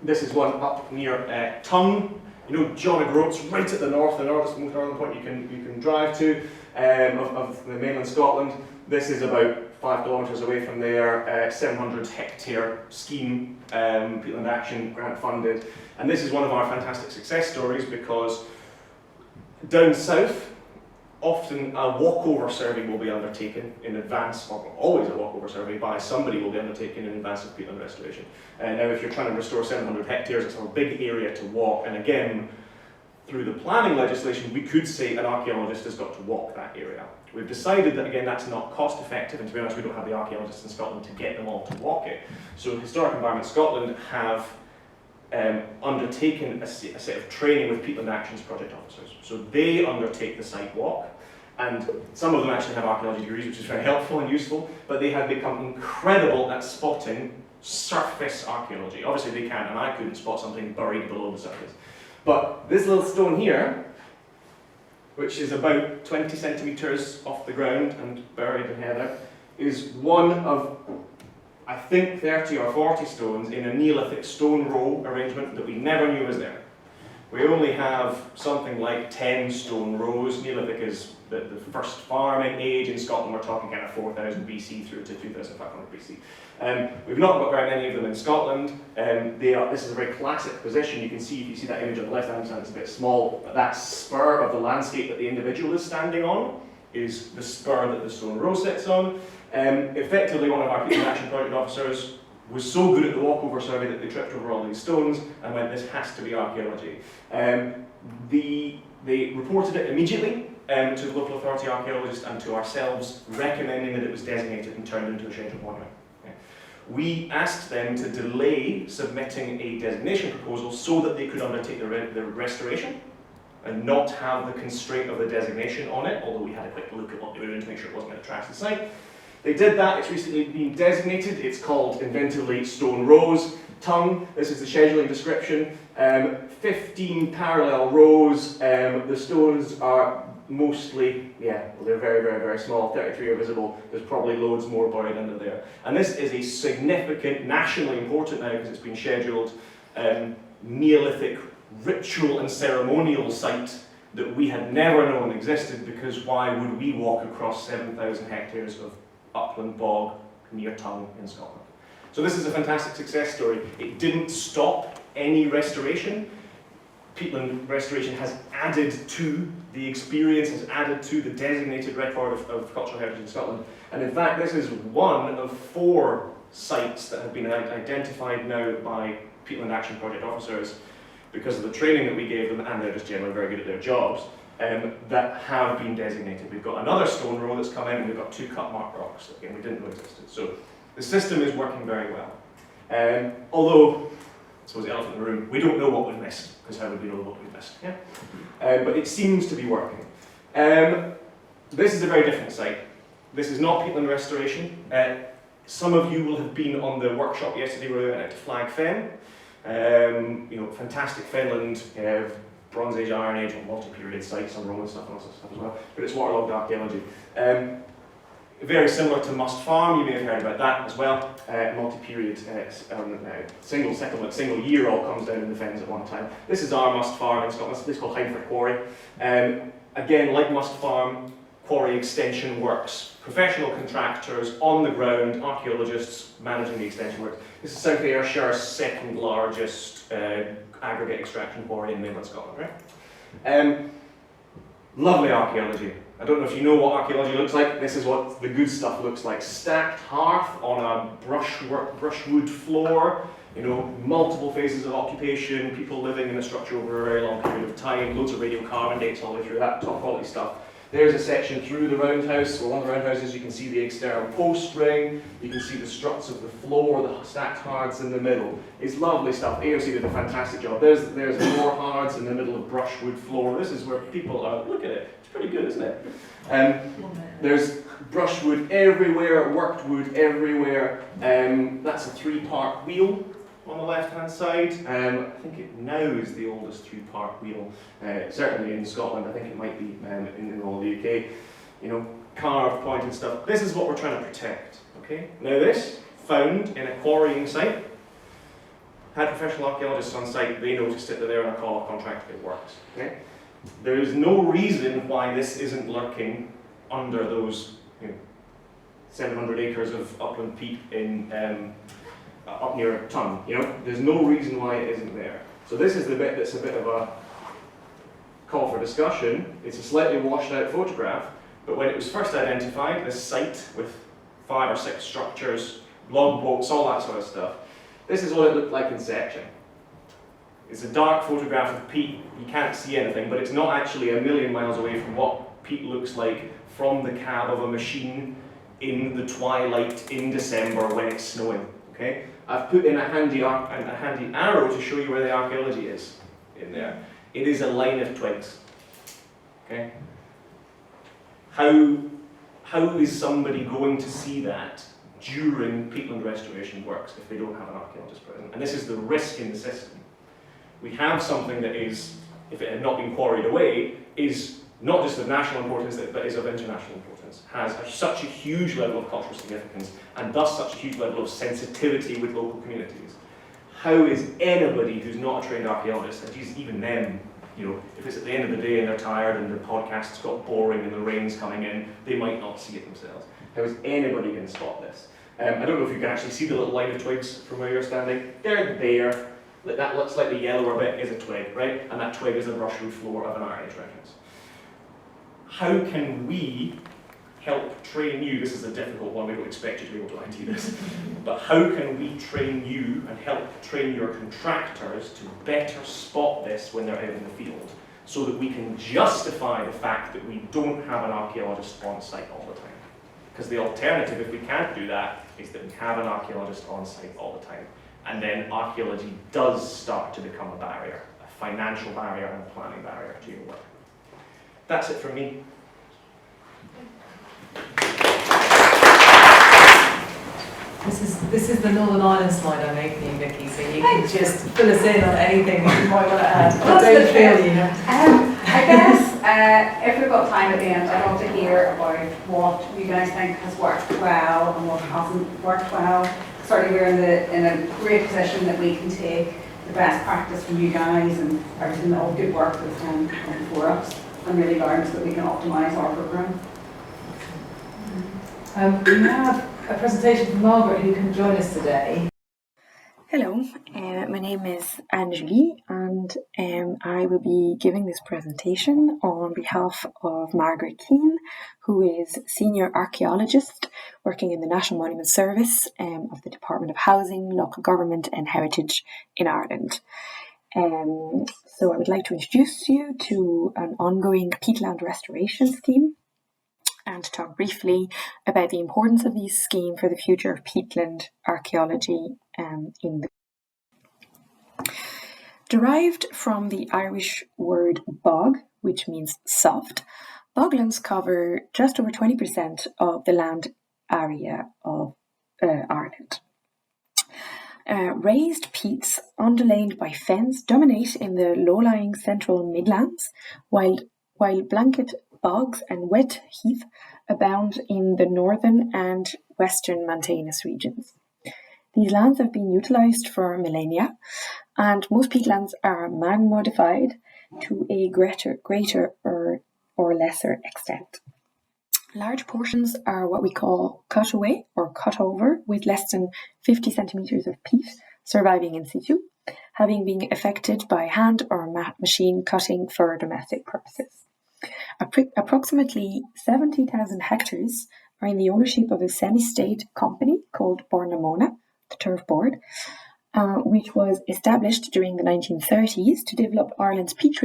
E: This is one up near Tongue. You know John O'Groats, right at the north, the most northern point you can drive to of the mainland Scotland. This is about 5 kilometres away from there, 700 hectare scheme, Peatland Action, grant funded. And this is one of our fantastic success stories because down south, often a walkover survey will be undertaken in advance, or always a walkover survey by somebody will be undertaken in advance of peatland restoration. Now if you're trying to restore 700 hectares, it's a big area to walk, and again, through the planning legislation, we could say an archaeologist has got to walk that area. We've decided that, again, that's not cost effective, and to be honest, we don't have the archaeologists in Scotland to get them all to walk it. So Historic Environment Scotland have undertaken a set of training with Peatland Action's project officers. So they undertake the site walk, and some of them actually have archaeology degrees, which is very helpful and useful, but they have become incredible at spotting surface archaeology. Obviously they can, and I couldn't spot something buried below the surface. But this little stone here which is about 20 centimetres off the ground and buried in heather, is one of, I think, 30 or 40 stones in a Neolithic stone row arrangement that we never knew was there. We only have something like 10 stone rows. Neolithic is the first farming age in Scotland. We're talking kind of 4000 BC through to 2500 BC. We've not got very many of them in Scotland. This is a very classic position. You can see, if you see that image on the left-hand side, it's a bit small, but that spur of the landscape that the individual is standing on is the spur that the stone row sits on. Effectively, one of our Peat Action Project officers was so good at the walkover survey that they tripped over all these stones and went, this has to be archaeology. They reported it immediately to the local authority archaeologist and to ourselves, recommending that it was designated and turned into a scheduled monument. We asked them to delay submitting a designation proposal so that they could undertake the restoration and not have the constraint of the designation on it, although we had a quick look at what they were doing to make sure it wasn't going to trash the site. They did that. It's recently been designated. It's called, inventively, Stone Rows Tongue. This is the scheduling description. 15 parallel rows. The stones are mostly, they're very, very, very small. 33 are visible. There's probably loads more buried under there. And this is a significant, nationally important now because it's been scheduled, Neolithic ritual and ceremonial site that we had never known existed, because why would we walk across 7,000 hectares of upland bog near Tongue in Scotland? So this is a fantastic success story. It didn't stop any restoration. Peatland restoration has added to the experience, has added to the designated record of cultural heritage in Scotland. And in fact, this is one of 4 sites that have been identified now by Peatland Action Project officers because of the training that we gave them, and they're just generally very good at their jobs, that have been designated. We've got another stone row that's come in, and we've got 2 cut mark rocks that, again, we didn't know existed. So the system is working very well. Although, I suppose the elephant in the room, we don't know what we've missed, because how would we know what we've missed? Yeah? But it seems to be working. This is a very different site. This is not peatland restoration. Some of you will have been on the workshop yesterday where we went out to Flag Fen. Fantastic Fenland, Bronze Age, Iron Age, multi-period sites, some Roman stuff and all sorts of stuff as well, but it's waterlogged archaeology. Very similar to Must Farm, you may have heard about that as well. Multi-period, single settlement, single year all comes down in the fens at one time. This is our Must Farm in Scotland. This is called Hindford Quarry. Again, like Must Farm, quarry extension works. Professional contractors on the ground, archaeologists managing the extension work. This is South Ayrshire's second largest aggregate extraction quarry in mainland Scotland, right? Lovely archaeology. I don't know if you know what archaeology looks like. This is what the good stuff looks like. Stacked hearth on a brushwood floor, multiple phases of occupation, people living in a structure over a very long period of time, loads of radiocarbon dates all the way through that, top quality stuff. There's a section through the roundhouse, or one of the roundhouses. You can see the external post ring, you can see the struts of the floor, the stacked hards in the middle. It's lovely stuff. AOC did a fantastic job. There's more hards in the middle of brushwood floor. This is where people are. Look at it. It's pretty good, isn't it? There's brushwood everywhere, worked wood everywhere. That's a 3-part wheel on the left-hand side. I think it now is the oldest 3-part wheel, certainly in Scotland. I think it might be in all the UK. Carved, pointed stuff. This is what we're trying to protect. Okay. Now this, found in a quarrying site, had professional archaeologists on site. They noticed it. They're on a call-off contract. It works. Okay. There is no reason why this isn't lurking under those 700 acres of upland peat in up near Tongue. There's no reason why it isn't there. So this is the bit that's a bit of a call for discussion. It's a slightly washed out photograph, but when it was first identified, this site with 5 or 6 structures, log boats, all that sort of stuff, this is what it looked like in section. It's a dark photograph of peat. You can't see anything, but it's not actually a million miles away from what peat looks like from the cab of a machine in the twilight in December when it's snowing. Okay? I've put in a handy arrow to show you where the archaeology is in there. It is a line of twigs. Okay? How is somebody going to see that during peatland restoration works if they don't have an archaeologist present? And this is the risk in the system. We have something that is, if it had not been quarried away, is not just of national importance, but is of international importance, has such a huge level of cultural significance, and thus such a huge level of sensitivity with local communities. How is anybody who's not a trained archaeologist, and geez, even them, you know, if it's at the end of the day and they're tired and the podcast's got boring and the rain's coming in, they might not see it themselves. How is anybody going to spot this? I don't know if you can actually see the little line of twigs from where you're standing. They're there. That looks like the yellower bit is a twig, right? And that twig is the brushwood floor of an Iron Age reference. How can we help train you? This is a difficult one, we don't expect you to be able to ID this. But how can we train you and help train your contractors to better spot this when they're out in the field, so that we can justify the fact that we don't have an archaeologist on site all the time? Because the alternative, if we can't do that, is that we have an archaeologist on site all the time. And then archaeology does start to become a barrier, a financial barrier and a planning barrier to your work. That's it from me.
A: This is the Northern Ireland slide I made for you, Vicky, so you can just fill us in on anything that you might want to add. I don't feel you know.
H: I guess if we've got time at the end, I'd love to hear about what you guys think has worked well and what hasn't worked well. Certainly we're in a great position that we can take the best practice from you guys and everything, all good work that's come before us, and really learn so that we can optimise our programme.
A: We have a presentation from Margaret who can join us today.
I: Hello, my name is Anne-Julie, and I will be giving this presentation on behalf of Margaret Keane, who is Senior Archaeologist working in the National Monument Service of the Department of Housing, Local Government and Heritage in Ireland. So I would like to introduce you to an ongoing peatland restoration scheme and to talk briefly about the importance of this scheme for the future of peatland archaeology in the Derived from the Irish word bog, which means soft, boglands cover just over 20% of the land area of Ireland. Raised peats underlain by fens dominate in the low-lying central Midlands, while blanket bogs and wet heath abound in the northern and western mountainous regions. These lands have been utilised for millennia, and most peatlands are man-modified to a greater or lesser extent. Large portions are what we call cut away or cut over, with less than 50 centimetres of peat surviving in situ, having been affected by hand or machine cutting for domestic purposes. Approximately 70,000 hectares are in the ownership of a semi-state company called Bornamona, the Turf Board, which was established during the 1930s to develop Ireland's peat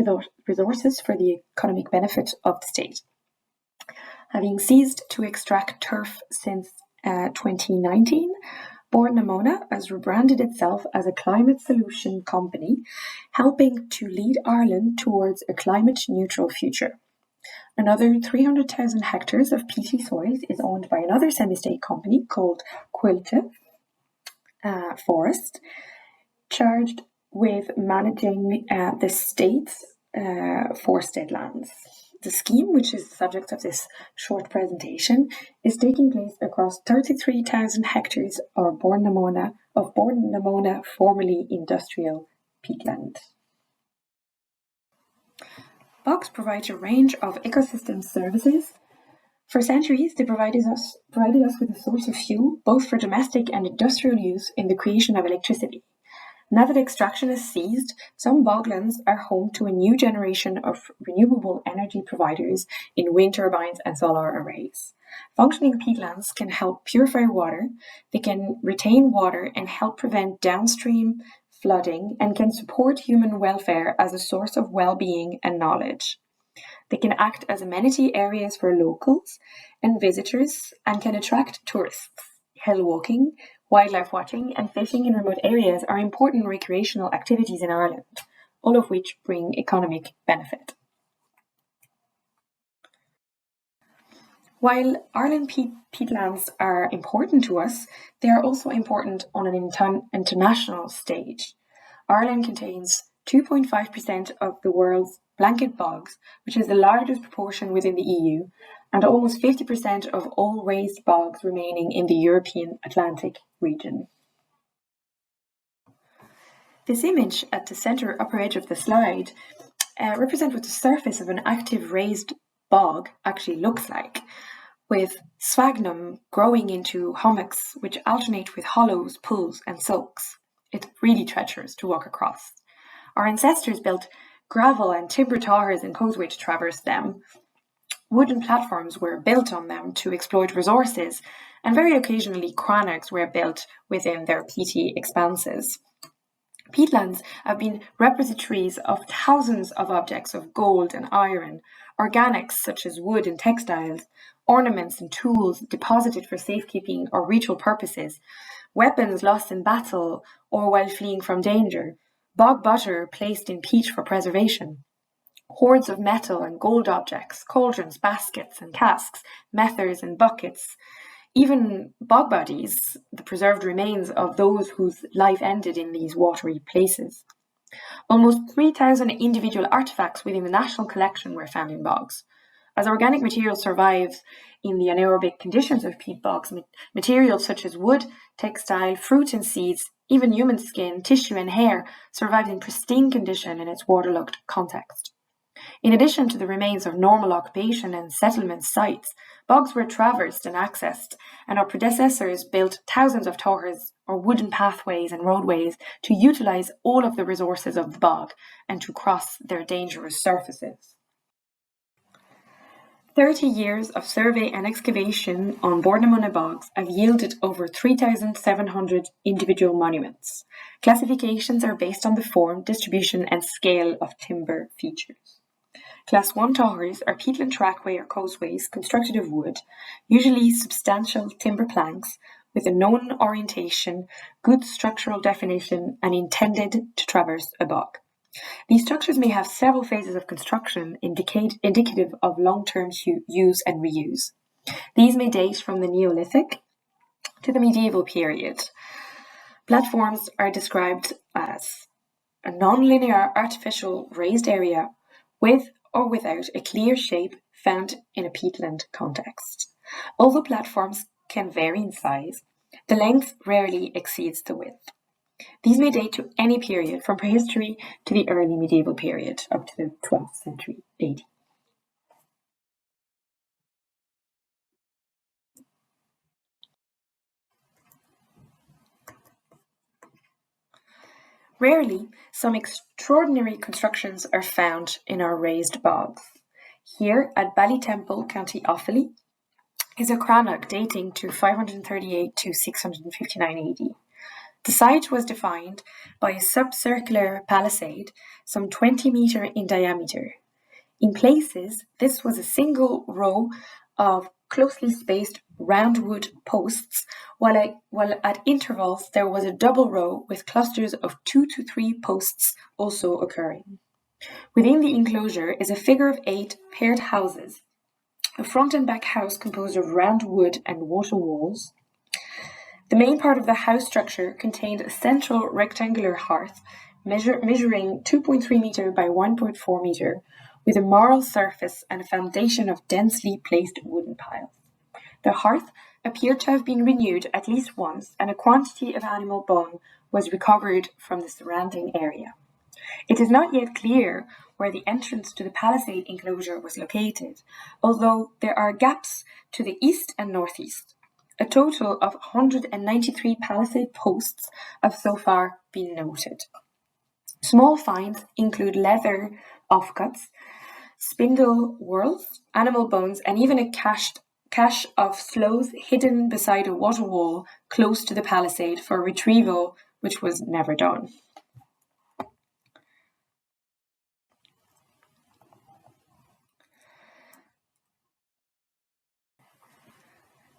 I: resources for the economic benefit of the state. Having ceased to extract turf since 2019, Bornamona has rebranded itself as a climate solution company, helping to lead Ireland towards a climate-neutral future. Another 300,000 hectares of peaty soils is owned by another semi-state company called Quilta Forest, charged with managing the state's forested lands. The scheme, which is the subject of this short presentation, is taking place across 33,000 hectares of Bornamona, formerly industrial peatland. Bogs provide a range of ecosystem services. For centuries, they provided us with a source of fuel, both for domestic and industrial use in the creation of electricity. Now that extraction is ceased, some boglands are home to a new generation of renewable energy providers in wind turbines and solar arrays. Functioning peatlands can help purify water, they can retain water and help prevent downstream flooding, and can support human welfare as a source of well-being and knowledge. They can act as amenity areas for locals and visitors and can attract tourists. Hill walking, wildlife watching and fishing in remote areas are important recreational activities in Ireland, all of which bring economic benefit. While Ireland peatlands are important to us, they are also important on an international stage. Ireland contains 2.5% of the world's blanket bogs, which is the largest proportion within the EU, and almost 50% of all raised bogs remaining in the European Atlantic region. This image at the centre upper edge of the slide represents what the surface of an active raised bog actually looks like, with sphagnum growing into hummocks which alternate with hollows, pools and sulks. It's really treacherous to walk across. Our ancestors built gravel and timber towers and causeway to traverse them. Wooden platforms were built on them to exploit resources, and very occasionally crannogs were built within their peaty expanses. Peatlands have been repositories of thousands of objects of gold and iron, organics such as wood and textiles, ornaments and tools deposited for safekeeping or ritual purposes, weapons lost in battle or while fleeing from danger, bog butter placed in peat for preservation, hoards of metal and gold objects, cauldrons, baskets and casks, methers and buckets, even bog bodies, the preserved remains of those whose life ended in these watery places. Almost 3,000 individual artefacts within the national collection were found in bogs. As organic material survives in the anaerobic conditions of peat bogs, materials such as wood, textile, fruit and seeds, even human skin, tissue and hair survived in pristine condition in its waterlogged context. In addition to the remains of normal occupation and settlement sites, bogs were traversed and accessed, and our predecessors built thousands of towers or wooden pathways and roadways to utilize all of the resources of the bog and to cross their dangerous surfaces. 30 years of survey and excavation on Bornamunna bogs have yielded over 3,700 individual monuments. Classifications are based on the form, distribution and scale of timber features. Class 1 towers are peatland trackway or causeways constructed of wood, usually substantial timber planks with a known orientation, good structural definition and intended to traverse a bog. These structures may have several phases of construction indicative of long-term use and reuse. These may date from the Neolithic to the medieval period. Platforms are described as a non-linear artificial raised area with or without a clear shape found in a peatland context. Although platforms can vary in size, the length rarely exceeds the width. These may date to any period from prehistory to the early medieval period, up to the 12th century AD. Rarely, some extraordinary constructions are found in our raised bogs. Here at Ballytemple, County Offaly, is a crannog dating to 538 to 659 AD. The site was defined by a subcircular palisade, some 20 metre in diameter. In places, this was a single row of closely spaced roundwood posts, while at intervals there was a double row with clusters of 2 to 3 posts also occurring. Within the enclosure is a figure of 8 paired houses, a front and back house composed of round wood and water walls. The main part of the house structure contained a central rectangular hearth measuring 2.3 metre by 1.4 metre, with a marl surface and a foundation of densely placed wooden piles. The hearth appeared to have been renewed at least once, and a quantity of animal bone was recovered from the surrounding area. It is not yet clear where the entrance to the palisade enclosure was located, although there are gaps to the east and northeast. A total of 193 palisade posts have so far been noted. Small finds include leather offcuts, spindle whorls, animal bones, and even a cache of sloes hidden beside a water wall close to the palisade for retrieval, which was never done.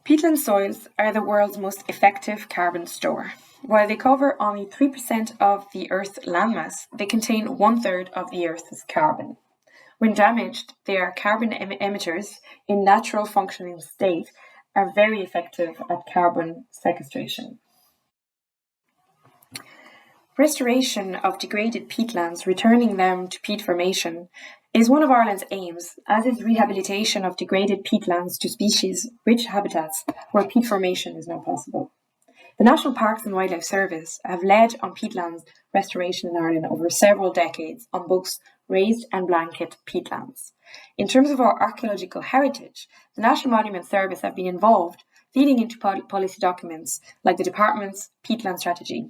I: Peatland soils are the world's most effective carbon store. While they cover only 3% of the Earth's landmass, they contain 1/3 of the Earth's carbon. When damaged, they are carbon emitters in natural functioning state, are very effective at carbon sequestration. Restoration of degraded peatlands, returning them to peat formation, is one of Ireland's aims, as is rehabilitation of degraded peatlands to species-rich habitats where peat formation is not possible. The National Parks and Wildlife Service have led on peatlands restoration in Ireland over several decades on both raised and blanket peatlands. In terms of our archaeological heritage, the National Monument Service have been involved feeding into policy documents like the Department's Peatland Strategy,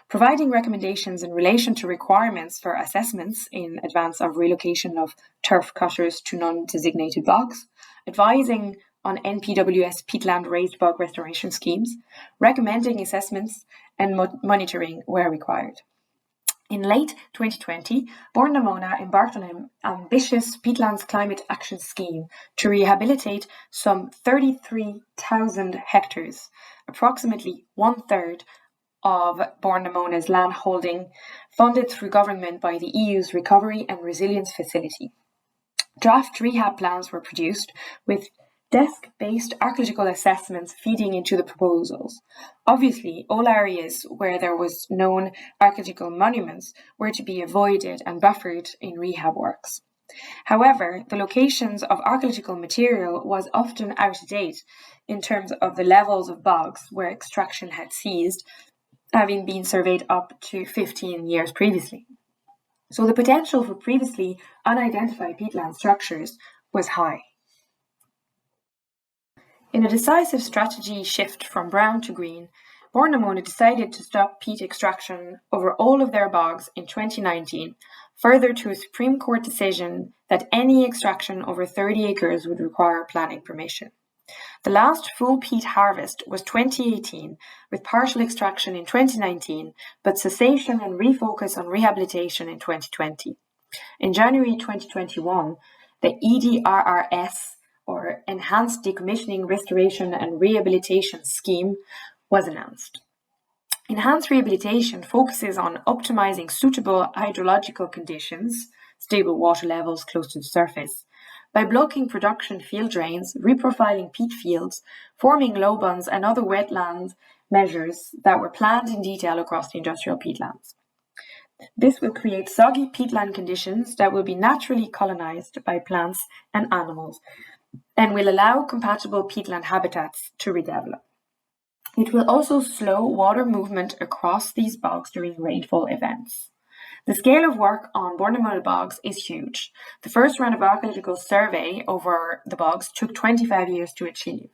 I: providing recommendations in relation to requirements for assessments in advance of relocation of turf cutters to non-designated bogs, advising on NPWS peatland raised bog restoration schemes, recommending assessments and monitoring where required. In late 2020, Bord na Móna embarked on an ambitious peatlands climate action scheme to rehabilitate some 33,000 hectares, approximately 1/3 of Bord na Móna's land holding, funded through government by the EU's Recovery and Resilience Facility. Draft rehab plans were produced with desk-based archaeological assessments feeding into the proposals. Obviously, all areas where there was known archaeological monuments were to be avoided and buffered in rehab works. However, the locations of archaeological material was often out of date in terms of the levels of bogs where extraction had ceased, having been surveyed up to 15 years previously. So the potential for previously unidentified peatland structures was high. In a decisive strategy shift from brown to green, Bord na Móna decided to stop peat extraction over all of their bogs in 2019, further to a Supreme Court decision that any extraction over 30 acres would require planning permission. The last full peat harvest was 2018, with partial extraction in 2019, but cessation and refocus on rehabilitation in 2020. In January 2021, the EDRRS, or Enhanced Decommissioning, Restoration and Rehabilitation Scheme, was announced. Enhanced rehabilitation focuses on optimizing suitable hydrological conditions, stable water levels close to the surface, by blocking production field drains, reprofiling peat fields, forming low bunds and other wetland measures that were planned in detail across the industrial peatlands. This will create soggy peatland conditions that will be naturally colonized by plants and animals and will allow compatible peatland habitats to redevelop. It will also slow water movement across these bogs during rainfall events. The scale of work on Bord na Móna bogs is huge. The first round of archaeological survey over the bogs took 25 years to achieve.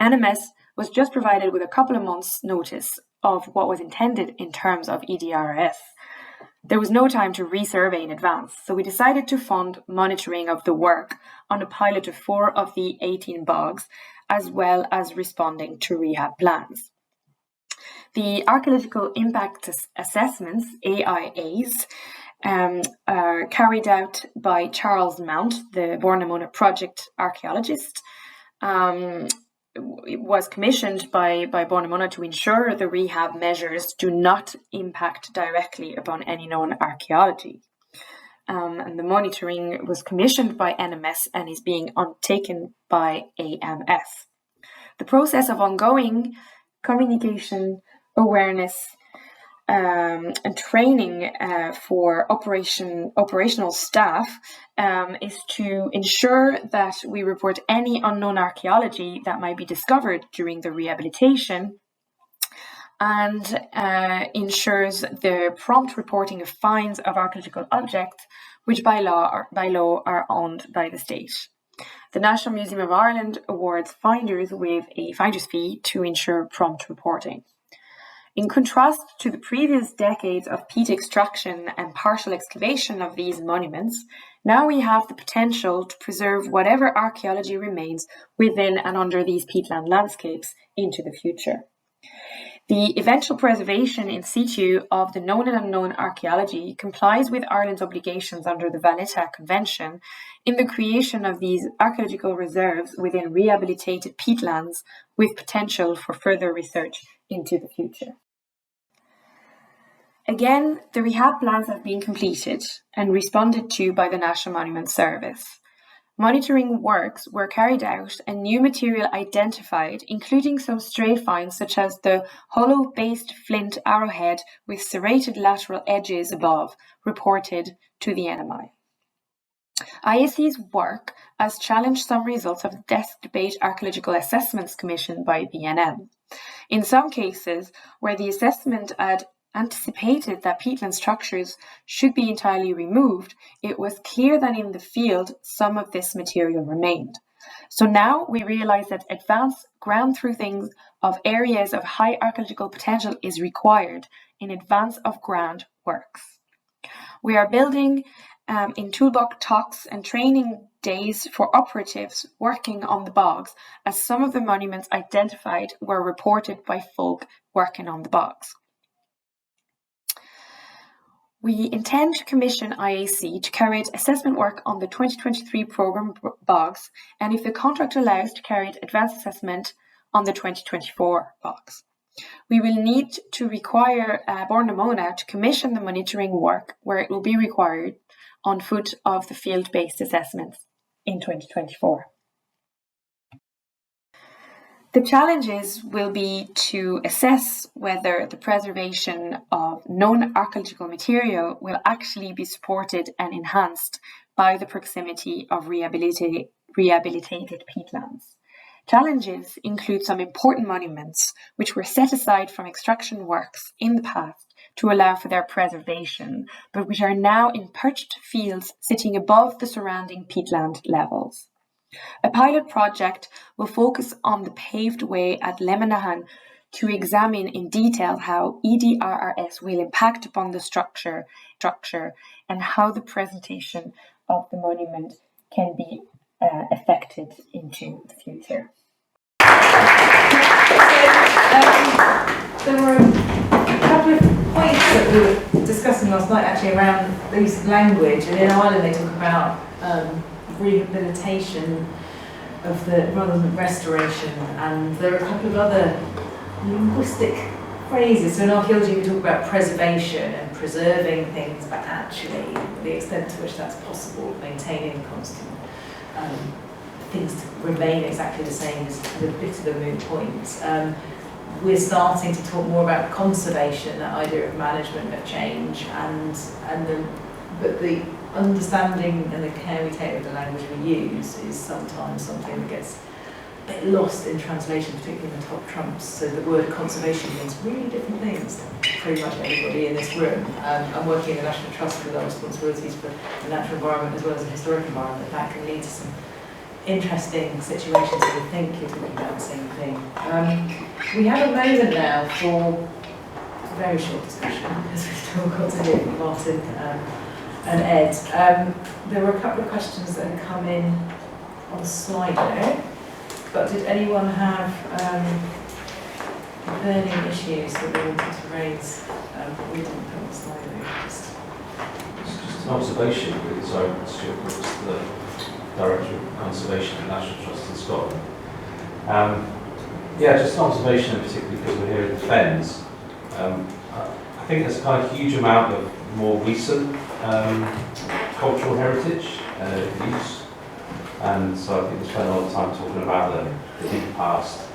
I: NMS was just provided with a couple of months' notice of what was intended in terms of EDRS. There was no time to resurvey in advance, so we decided to fund monitoring of the work on a pilot of 4 of the 18 bogs, as well as responding to rehab plans. The archaeological impact assessments, AIAs, are carried out by Charles Mount, the Bord na Móna project archaeologist. It was commissioned by Bord na Móna to ensure the rehab measures do not impact directly upon any known archaeology. And the monitoring was commissioned by NMS and is being undertaken by AMS. The process of ongoing communication, awareness, and training for operational staff is to ensure that we report any unknown archaeology that might be discovered during the rehabilitation, and ensures the prompt reporting of finds of archaeological objects which by law are owned by the state. The National Museum of Ireland awards finders with a finder's fee to ensure prompt reporting. In contrast to the previous decades of peat extraction and partial excavation of these monuments, now we have the potential to preserve whatever archaeology remains within and under these peatland landscapes into the future. The eventual preservation in situ of the known and unknown archaeology complies with Ireland's obligations under the Valletta Convention in the creation of these archaeological reserves within rehabilitated peatlands with potential for further research into the future. Again, the rehab plans have been completed and responded to by the National Monument Service. Monitoring works were carried out and new material identified, including some stray finds such as the hollow-based flint arrowhead with serrated lateral edges above, reported to the NMI. IAC's work has challenged some results of the Desk Debate Archaeological Assessments commissioned by BNM. In some cases, where the assessment had anticipated that peatland structures should be entirely removed, it was clear that in the field some of this material remained. So now we realise that advanced ground truthing of areas of high archaeological potential is required in advance of ground works. We are building in toolbox talks and training days for operatives working on the bogs, as some of the monuments identified were reported by folk working on the bogs. We intend to commission IAC to carry out assessment work on the 2023 programme bogs, and if the contract allows, to carry out advanced assessment on the 2024 bogs. We will need to require Born Namona to commission the monitoring work where it will be required on foot of the field-based assessments in 2024. The challenges will be to assess whether the preservation of known archaeological material will actually be supported and enhanced by the proximity of rehabilitated peatlands. Challenges include some important monuments which were set aside from extraction works in the past to allow for their preservation, but which are now in perched fields sitting above the surrounding peatland levels. A pilot project will focus on the paved way at Lemanahan to examine in detail how EDRRS will impact upon the structure and how the presentation of the monument can be affected into the future.
A: There were a couple of points that we were discussing last night actually around this language, and in Ireland they talk about rehabilitation of the rather than restoration, and there are a couple of other linguistic phrases. So in archaeology we talk about preservation and preserving things, but actually the extent to which that's possible, maintaining constant things to remain exactly the same is a bit of a moot point. We're starting to talk more about conservation, that idea of management of change, but the understanding and the care we take with the language we use is sometimes something that gets a bit lost in translation, particularly in the top trumps. So the word conservation means really different things to pretty much everybody in this room. I'm working in the National Trust with our responsibilities for the natural environment as well as the historic environment. That can lead to some interesting situations where we think you're talking about the same thing. We have a moment now for a very short discussion, because we've still got to hear from Martin and Ed. There were a couple of questions that had come in on Slido, but did anyone have burning issues that they wanted to raise? We didn't put on Slido.
J: It's just an observation, because I was the Director of Conservation at National Trust in Scotland. Yeah, just an observation, particularly because we're here in the Fens. I think there's kind of a huge amount of more recent cultural heritage use, and so I think we spend a lot of time talking about the deep past,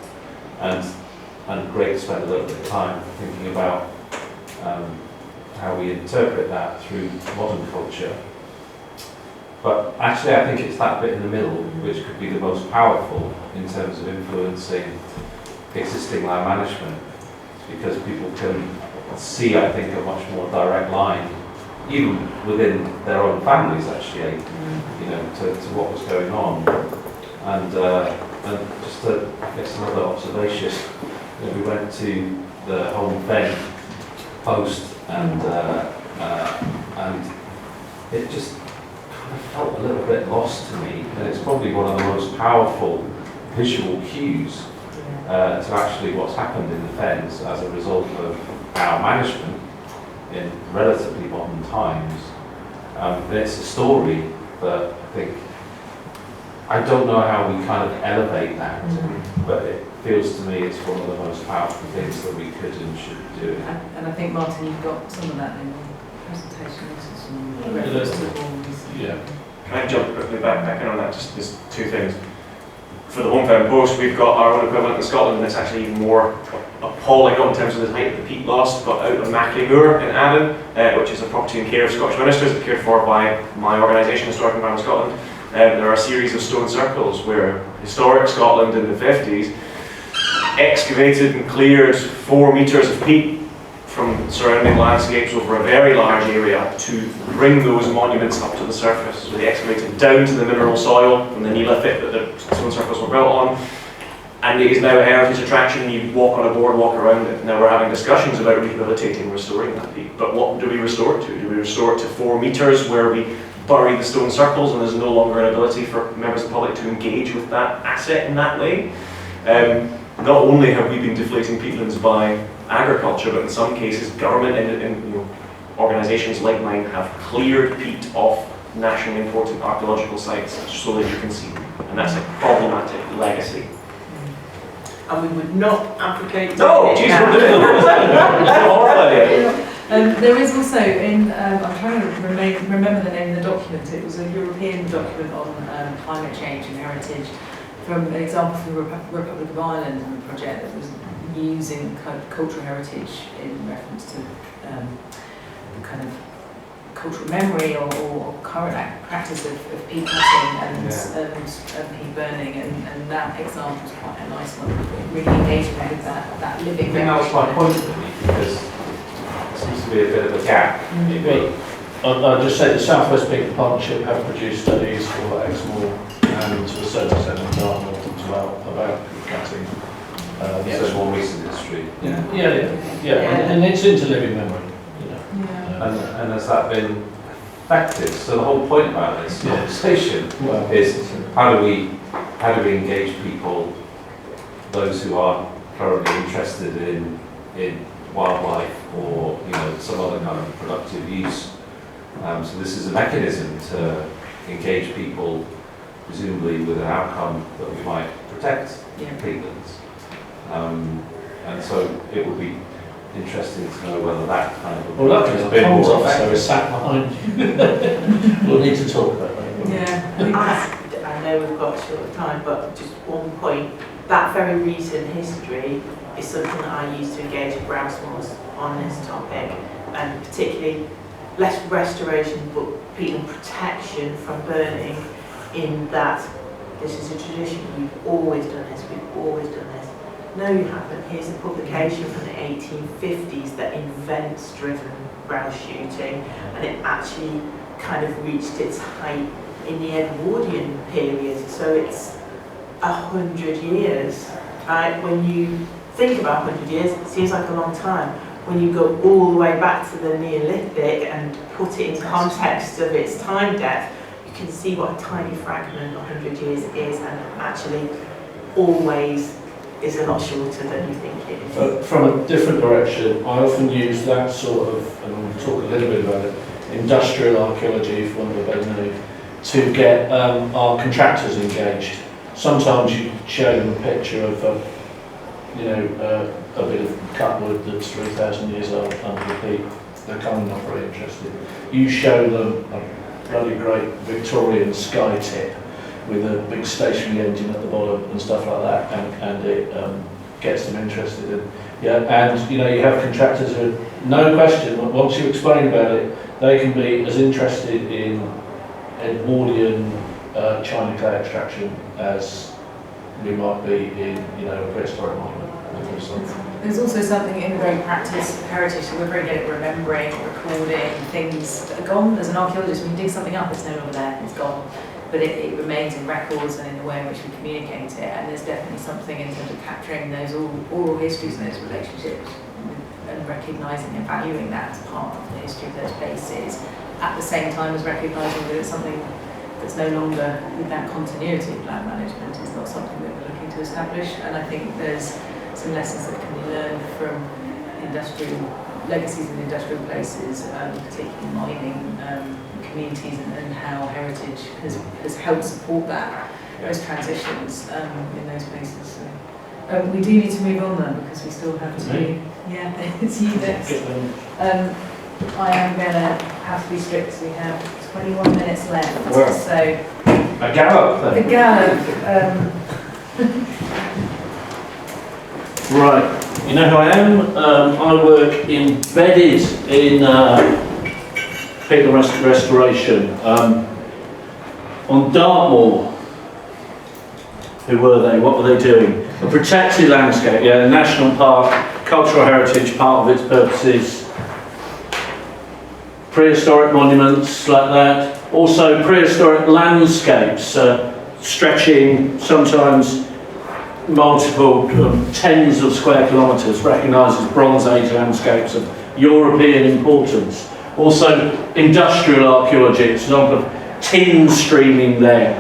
J: and great to spend a little bit of time thinking about how we interpret that through modern culture. But actually I think it's that bit in the middle which could be the most powerful in terms of influencing existing land management, because people can see, I think, a much more direct line, even within their own families actually, you know, to what was going on. And just I guess another observation, you know, we went to the Home Fen post, and it just kind of felt a little bit lost to me, and it's probably one of the most powerful visual cues to actually what's happened in the Fens as a result of our management in relatively modern times. And it's a story that I don't know how we kind of elevate that, but it feels to me it's one of the most powerful things that we could and should be doing.
A: And I think, Martin, you've got some of that in your presentation.
E: Yeah. Can I jump quickly back in on that? Just there's two things. for the Home Post, we've got our own equivalent in Scotland, and it's actually even more appalling, not in terms of the height of the peat loss, but out of Mackley Moor in Avon, which is a property in care of Scottish ministers, cared for by my organisation, Historic Environment Scotland. There are a series of stone circles where historic Scotland in the 50s excavated and cleared 4 metres of peat from surrounding landscapes over a very large area to bring those monuments up to the surface. So they excavated down to the mineral soil from the Neolithic that the stone circles were built on, and it is now a heritage attraction. You walk on a boardwalk around it. Now we're having discussions about rehabilitating and restoring that peat, but what do we restore it to? Do we restore it to 4 metres where we bury the stone circles and there's no longer an ability for members of the public to engage with that asset in that way? Not only have we been deflating peatlands by agriculture, but in some cases government and organisations like mine have cleared peat off nationally important archaeological sites so that you can see them. And that's a problematic legacy.
D: And we would not advocate.
E: No, geez, we're doing it.
A: There is also I'm trying to remember the name of the document. It was a European document on climate change and heritage, from an example from the Republic of Ireland, and a project that was using kind of cultural heritage in reference to the kind of cultural memory or current practice of peat cutting and peat burning, and that example was quite a nice one. It really engaged me with that living memory.
J: I think that was my point, really, because it seems to be a bit of a gap.
G: I'll just say the South West Peat Partnership have produced studies for Exmoor and to a certain extent Dartmoor as well about cutting.
J: So more recent history.
G: And it's into living memory.
J: And has that been effective? So the whole point about this conversation is how do we engage people, those who are currently interested in wildlife or some other kind of productive use. So this is a mechanism to engage people, presumably with an outcome that we might protect peatlands. And so it would be interesting to know whether that kind of...
G: Well, luckily the comms officer is sat behind you. We'll need to talk about that.
D: Yeah, I know we've got a short time, but just one point. That very recent history is something that I use to engage with Groundsmoors on this topic, and particularly less restoration but peatland protection from burning, in that this is a tradition. We've always done this, we've always done this. No, you haven't. Here's a publication from the 1850s that invents driven grouse shooting, and it actually kind of reached its height in the Edwardian period. So it's 100 years. Right? When you think about 100 years, it seems like a long time. When you go all the way back to the Neolithic and put it in context of its time depth, you can see what a tiny fragment 100 years is, and actually always is a lot shorter than you think it is.
G: From a different direction, I often use that sort of, and we'll talk a little bit about it, industrial archaeology, for want of a better name, to get our contractors engaged. Sometimes you show them a picture of a bit of cut wood that's 3,000 years old under the peat. They're kind of not very interested. You show them a bloody great Victorian sky tip with a big stationary engine at the bottom and stuff like that, and it gets them interested in. And you have contractors who, no question, once you explain about it, they can be as interested in Edwardian China clay extraction as we might be in a prehistoric monument.
A: There's also something in the very practice of heritage that we're very good at remembering, recording things that are gone. As an archaeologist, when you dig something up, it's no longer there, it's gone. But it remains in records and in the way in which we communicate it, and there's definitely something in terms of capturing those oral histories and those relationships and recognising and valuing that as part of the history of those places, at the same time as recognising that it's something that's no longer with that continuity of land management. It's not something that we're looking to establish, and I think there's some lessons that can be learned from industrial legacies in industrial places, particularly mining communities, and how heritage has helped support those transitions in those places. So, we do need to move on then, because we still have to. Yeah, it's you next. I am going to have to be strict. We have 21 minutes left.
G: Wow.
A: So
G: a gallop then.
A: the gallop.
G: Right, you know who I am? I work embedded in peatland restoration. On Dartmoor, who were they? What were they doing? A protected landscape, yeah, a national park, cultural heritage, part of its purposes. Prehistoric monuments like that. Also prehistoric landscapes, stretching sometimes multiple tens of square kilometres, recognised as Bronze Age landscapes of European importance. Also industrial archaeology, for example, tin streaming there.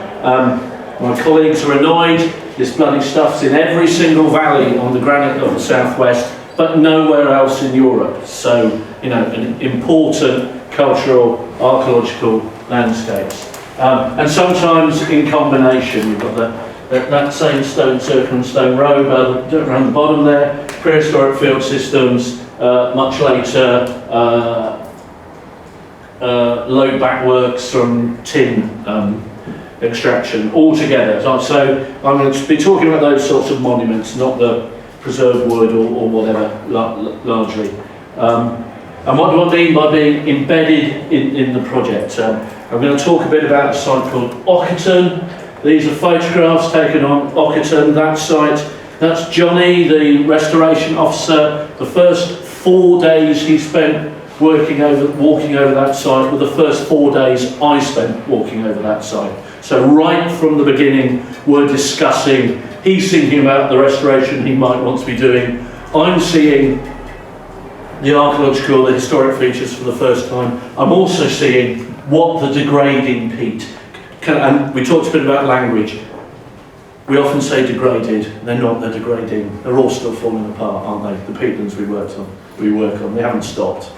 G: My colleagues are annoyed, this bloody stuff's in every single valley on the granite of the southwest, but nowhere else in Europe. So, you know, an important cultural, archaeological landscapes. And sometimes in combination, you've got that same stone circle and stone road around the bottom there, prehistoric field systems, much later load back works from tin extraction, all together. So I'm going to be talking about those sorts of monuments, not the preserved wood or whatever, largely. And what do I mean by being embedded in the project? I'm going to talk a bit about a site called Ockerton. These are photographs taken on Ockerton, that site. That's Johnny, the restoration officer. The first 4 days he spent walking over that site were the first 4 days I spent walking over that site. So right from the beginning, we're discussing, he's thinking about the restoration he might want to be doing. I'm seeing the archaeological, the historic features for the first time. I'm also seeing what the degrading peat, and we talked a bit about language. We often say degraded, they're not, they're degrading. They're all still falling apart, aren't they? The peatlands we work on, they haven't stopped.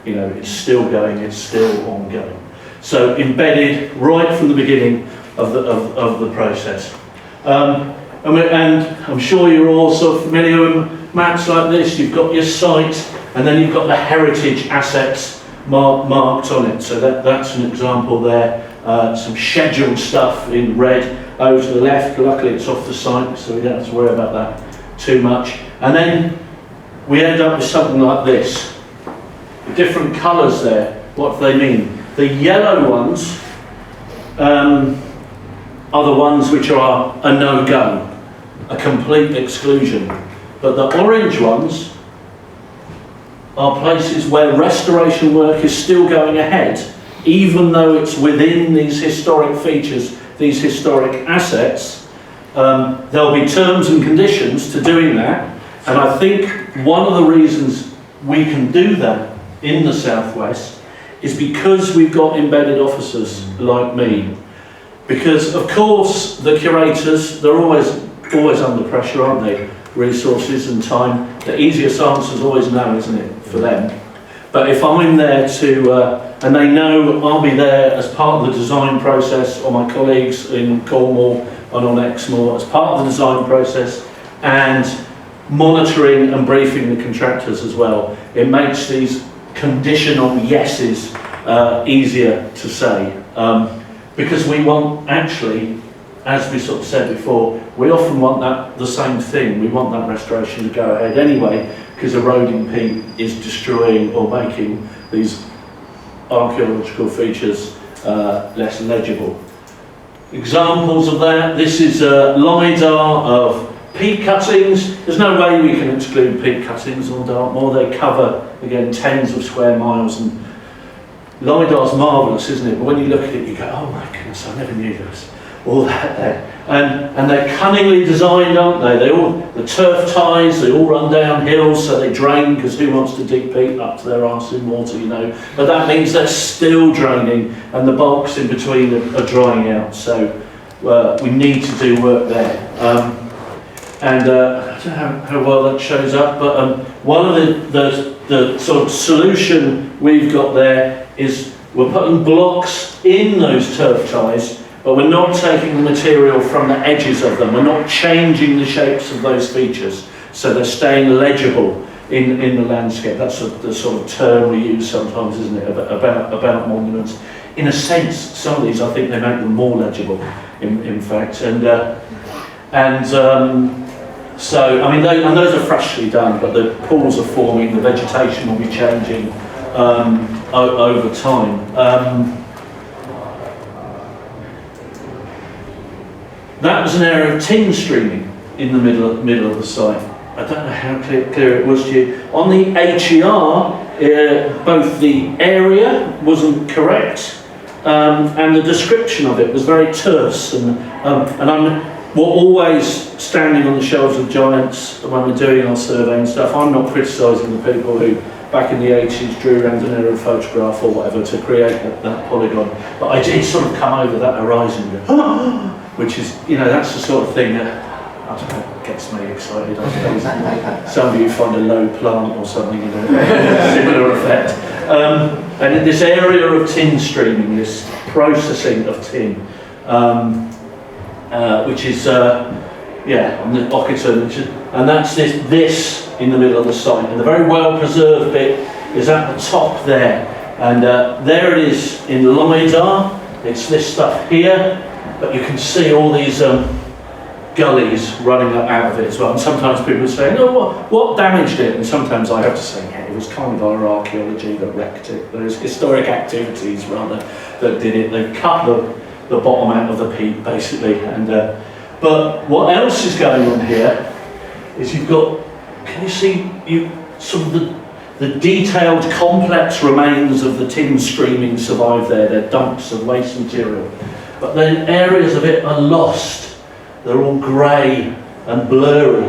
G: You know, it's still going, it's still ongoing. So embedded right from the beginning of the process. And I'm sure you're all sort of familiar with maps like this. You've got your site, and then you've got the heritage assets marked on it. So that's an example there. Some scheduled stuff in red over to the left. Luckily it's off the site, so we don't have to worry about that too much. And then we end up with something like this. The different colours there, what do they mean? The yellow ones are the ones which are a no-go, a complete exclusion. But the orange ones are places where restoration work is still going ahead, even though it's within these historic features, these historic assets. There'll be terms and conditions to doing that, and I think one of the reasons we can do that in the southwest is because we've got embedded officers like me. Because of course the curators, they're always under pressure, aren't they? Resources and time. The easiest answer is always no, isn't it, for them? But if I'm there to, and they know I'll be there as part of the design process, or my colleagues in Cornwall and on Exmoor, as part of the design process, and monitoring and briefing the contractors as well, it makes these conditional yeses easier to say. Because we want, actually, as we sort of said before, we often want the same thing. We want that restoration to go ahead anyway, because eroding peat is destroying or making these archaeological features less legible. Examples of that, this is a LiDAR of peat cuttings. There's no way we can exclude peat cuttings on Dartmoor. They cover, again, tens of square miles, and LiDAR's marvellous, isn't it? But when you look at it, you go, oh my goodness, I never knew there was all that there. And they're cunningly designed, aren't they? The turf ties, they all run down hills, so they drain, because who wants to dig peat up to their arse in water, you know? But that means they're still draining, and the bulks in between are drying out. So we need to do work there. I don't know how well that shows up, but one of the sort of solution we've got there is we're putting blocks in those turf ties, but we're not taking the material from the edges of them. We're not changing the shapes of those features, so they're staying legible in the landscape. That's the sort of term we use sometimes, isn't it, about monuments. In a sense, some of these, I think they make them more legible, in fact. And And so, I mean, and those are freshly done, but the pools are forming, the vegetation will be changing over time. That was an area of tin streaming in the middle of the site. I don't know how clear it was to you. On the HER, both the area wasn't correct, and the description of it was very terse. We're always standing on the shelves of giants when we're doing our survey and stuff. I'm not criticising the people who, back in the 80s, drew around an aerial photograph or whatever to create that polygon. But I did sort of come over that horizon, which is, you know, that's the sort of thing that, I don't know, gets me excited, I suppose. Some of you find a low plant or something, you know, similar effect. And in this area of tin streaming, this processing of tin, which is, on the Occitan, and that's this in the middle of the site. And the very well preserved bit is at the top there. And there it is in LiDAR. It's this stuff here, but you can see all these gullies running out of it as well. And sometimes people are saying, oh, what damaged it? And sometimes I have to say, yeah, it was kind of our archaeology that wrecked it. Those historic activities, rather, that did it. They cut the bottom out of the peat, basically. And but what else is going on here is you've got, can you see, sort of the detailed, complex remains of the tin streaming survive there. They're dumps of waste material. But then areas of it are lost. They're all grey and blurry.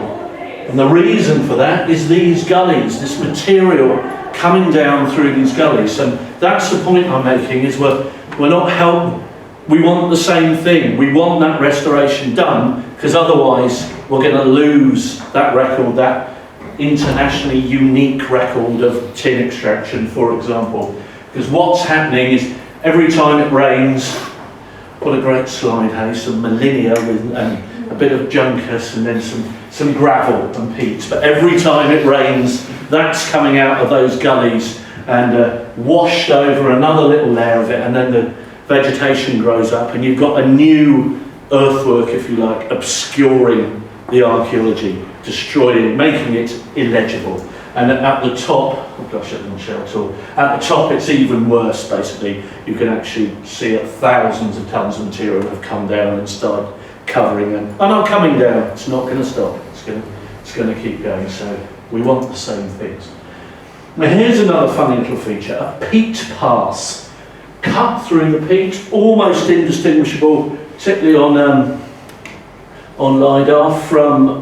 G: And the reason for that is these gullies, this material coming down through these gullies. And that's the point I'm making, is we're not helping. We want the same thing. We want that restoration done, because otherwise we're going to lose that record, that internationally unique record of tin extraction, for example. Because what's happening is every time it rains, what a great slide, hey? Some millennia with a bit of juncus and then some gravel and peat. But every time it rains, that's coming out of those gullies and washed over another little layer of it, and then the vegetation grows up, and you've got a new earthwork, if you like, obscuring the archaeology, destroying it, making it illegible. And at the top, oh gosh, I didn't show at all. At the top, it's even worse, basically. You can actually see it, thousands of tons of material have come down and started covering them. And are coming down, it's not going to stop. It's going to keep going, so we want the same things. Now here's another funny little feature, a peat pass. Cut through the peat, almost indistinguishable, particularly on LiDAR, from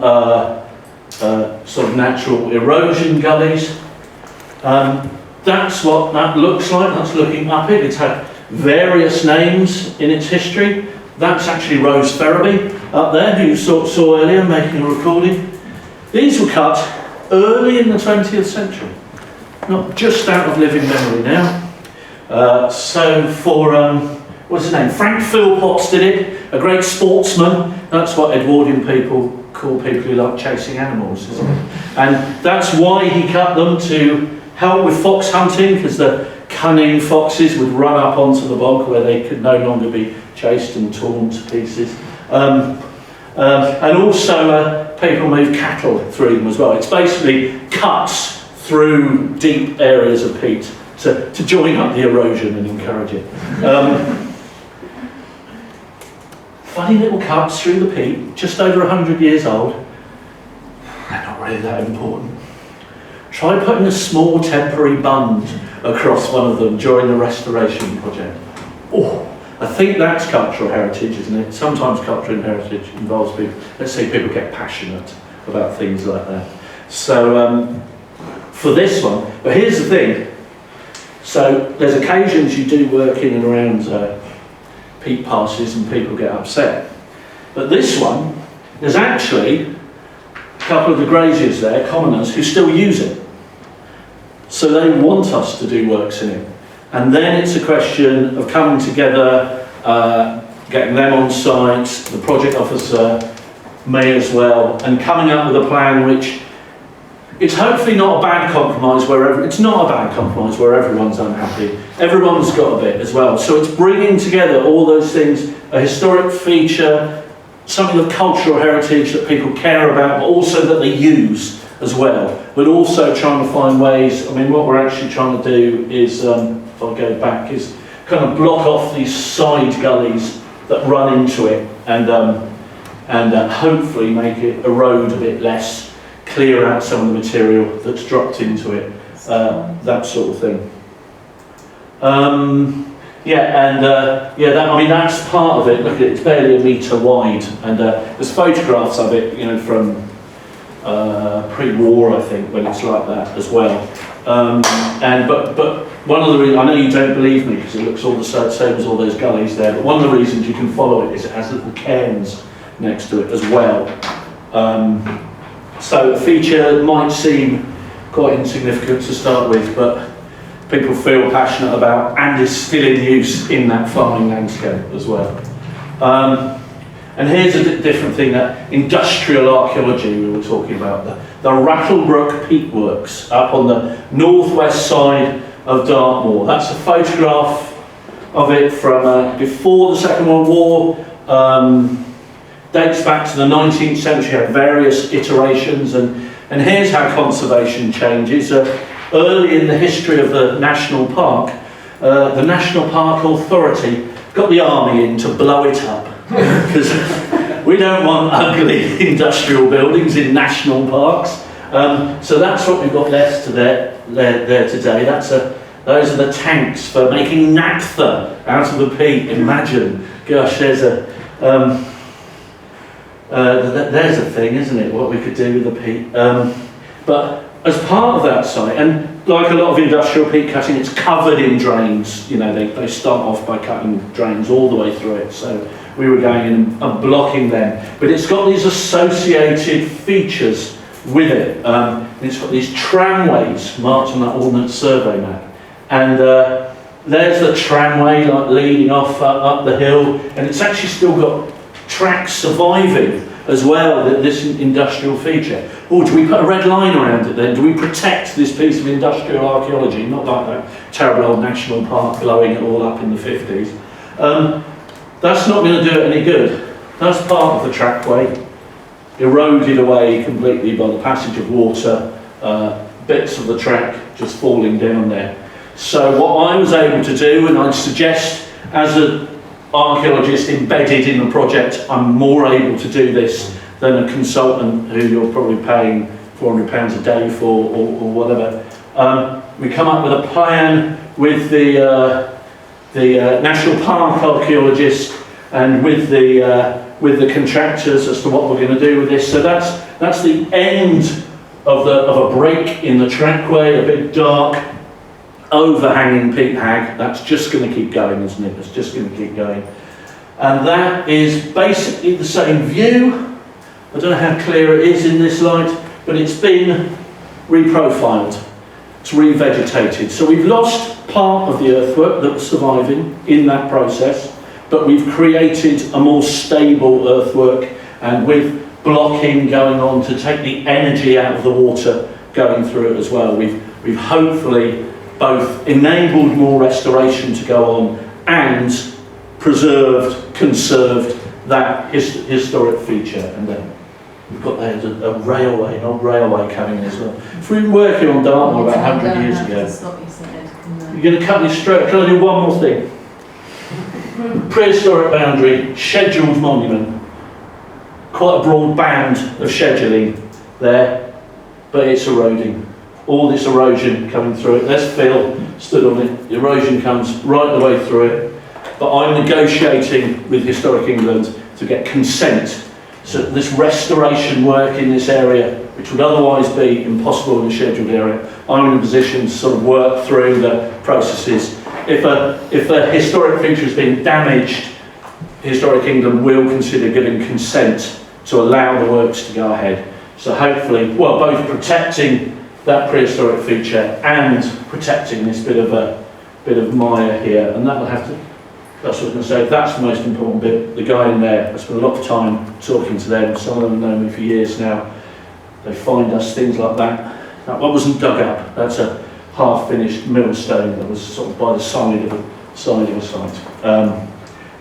G: sort of natural erosion gullies. That's what that looks like. That's looking up it. It's had various names in its history. That's actually Rose Ferraby up there, who you saw earlier making a recording. These were cut early in the 20th century, not just out of living memory now. So for, what's his name? Frank Philpotts did it, a great sportsman. That's what Edwardian people call people who like chasing animals, isn't it? And that's why he cut them, to help with fox hunting, because the cunning foxes would run up onto the bog where they could no longer be chased and torn to pieces. And also people move cattle through them as well. It's basically cuts through deep areas of peat to join up the erosion and encourage it. Funny little cuts through the peat, just over 100 years old. They're not really that important. Try putting a small temporary bund across one of them during the restoration project. Oh, I think that's cultural heritage, isn't it? Sometimes cultural heritage involves people, let's say people get passionate about things like that. So for this one, but here's the thing. So there's occasions you do work in and around peat passes and people get upset. But this one, there's actually a couple of the graziers there, commoners, who still use it. So they want us to do works in it. And then it's a question of coming together, getting them on site, the project officer may as well, and coming up with a plan which, it's hopefully not a bad compromise where it's not a bad compromise where everyone's unhappy. Everyone's got a bit as well. So it's bringing together all those things, a historic feature, something of cultural heritage that people care about, but also that they use as well. But also trying to find ways, I mean, what we're actually trying to do is, if I go back, is kind of block off these side gullies that run into it and hopefully make it erode a bit less, clear out some of the material that's dropped into it, that sort of thing. I mean, that's part of it. Look at it, it's barely a metre wide, and there's photographs of it, you know, from pre-war, I think, when it's like that as well. But one of the reasons, I know you don't believe me because it looks all the same as all those gullies there, but one of the reasons you can follow it is it has little cairns next to it as well. So the feature might seem quite insignificant to start with, but people feel passionate about and is still in use in that farming landscape as well. And here's a different thing, that industrial archaeology we were talking about, the Rattlebrook Peat Works up on the northwest side of Dartmoor. That's a photograph of it from before the Second World War. Dates back to the 19th century, had various iterations, and here's how conservation changes. Early in the history of the National Park, the National Park Authority got the army in to blow it up, because we don't want ugly industrial buildings in national parks. So that's what we've got left to there today. Those are the tanks for making naphtha out of the peat. Imagine, gosh, there's a thing, isn't it, what we could do with the peat. But as part of that site, and like a lot of industrial peat cutting, it's covered in drains. You know, they start off by cutting drains all the way through it. So we were going in and blocking them. But it's got these associated features with it. And it's got these tramways marked on that Ordnance Survey map. And there's the tramway like leading off up the hill, and it's actually still got tracks surviving as well, this industrial feature. Oh, do we put a red line around it then? Do we protect this piece of industrial archaeology? Not like that terrible old national park blowing it all up in the 50s. That's not going to do it any good. That's part of the trackway, eroded away completely by the passage of water, bits of the track just falling down there. So what I was able to do, and I'd suggest as an archaeologist embedded in the project, I'm more able to do this than a consultant who you're probably paying £400 a day for or whatever. We come up with a plan with the National Park archaeologist and with the contractors as to what we're going to do with this. So that's the end of a break in the trackway, a big dark overhanging peat hag. That's just going to keep going, isn't it? It's just going to keep going. And that is basically the same view. I don't know how clear it is in this light, but it's been reprofiled. It's revegetated. So we've lost part of the earthwork that was surviving in that process, but we've created a more stable earthwork, and with blocking going on to take the energy out of the water going through it as well. We've hopefully both enabled more restoration to go on and preserved, conserved that historic feature. And then we've got there a railway, an old railway coming in as well. If we were working on Dartmoor about 100 years ago, you're going to cut me straight. Can I do one more thing? Prehistoric boundary, scheduled monument. Quite a broad band of scheduling there, but it's eroding. All this erosion coming through it. There's Phil stood on it. The erosion comes right the way through it. But I'm negotiating with Historic England to get consent. So this restoration work in this area, which would otherwise be impossible in a scheduled area, I'm in a position to sort of work through the processes. If a historic feature has been damaged, Historic England will consider giving consent to allow the works to go ahead. So hopefully, well, both protecting that prehistoric feature and protecting this bit of mire here, and that will have to. That's what I was going to say. That's the most important bit. The guy in there, I spent a lot of time talking to them. Some of them have known me for years now. They find us things like that. That one wasn't dug up. That's a half-finished millstone that was sort of by the side of a site.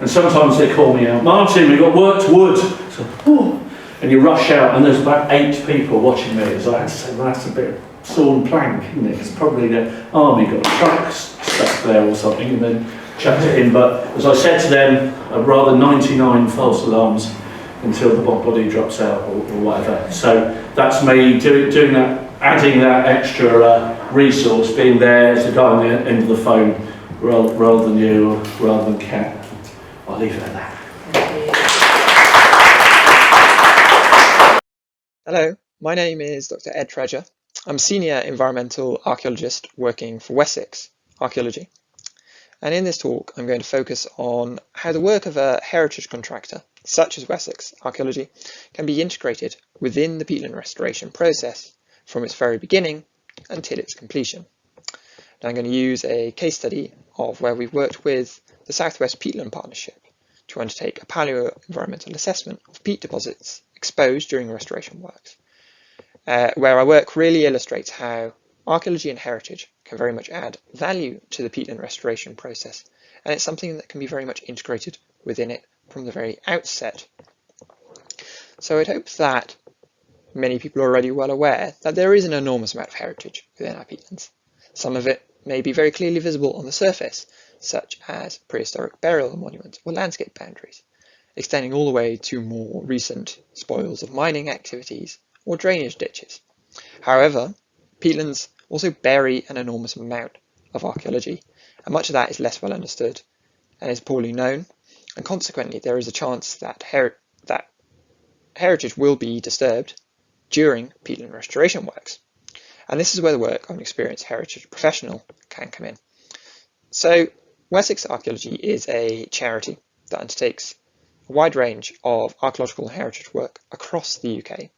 G: And sometimes they call me out, Martin, we've got worked wood. So, oh, and you rush out, and there's about 8 people watching me. As I had to say, well, that's a bit of sawn plank, isn't it? It's probably the army got trucks stuck there or something, and then chucked it in. But as I said to them, I'd rather 99 false alarms until the body drops out or whatever. So that's me doing that, adding that extra resource, being there as the guy on the end of the phone, rather than you, or rather than Kat. I'll leave it at that.
K: Hello, my name is Dr. Ed Treasure. I'm a senior environmental archaeologist working for Wessex Archaeology. And in this talk, I'm going to focus on how the work of a heritage contractor, such as Wessex Archaeology, can be integrated within the peatland restoration process from its very beginning until its completion. Now I'm going to use a case study of where we've worked with the South West Peatland Partnership to undertake a paleo-environmental assessment of peat deposits exposed during restoration works, where our work really illustrates how archaeology and heritage can very much add value to the peatland restoration process, and it's something that can be very much integrated within it from the very outset. So I'd hope that many people are already well aware that there is an enormous amount of heritage within our peatlands. Some of it may be very clearly visible on the surface, such as prehistoric burial monuments or landscape boundaries, extending all the way to more recent spoils of mining activities or drainage ditches. However, peatlands also bury an enormous amount of archaeology, and much of that is less well understood and is poorly known, and consequently there is a chance that heritage will be disturbed during peatland restoration works. And this is where the work of an experienced heritage professional can come in. So Wessex Archaeology is a charity that undertakes a wide range of archaeological heritage work across the UK.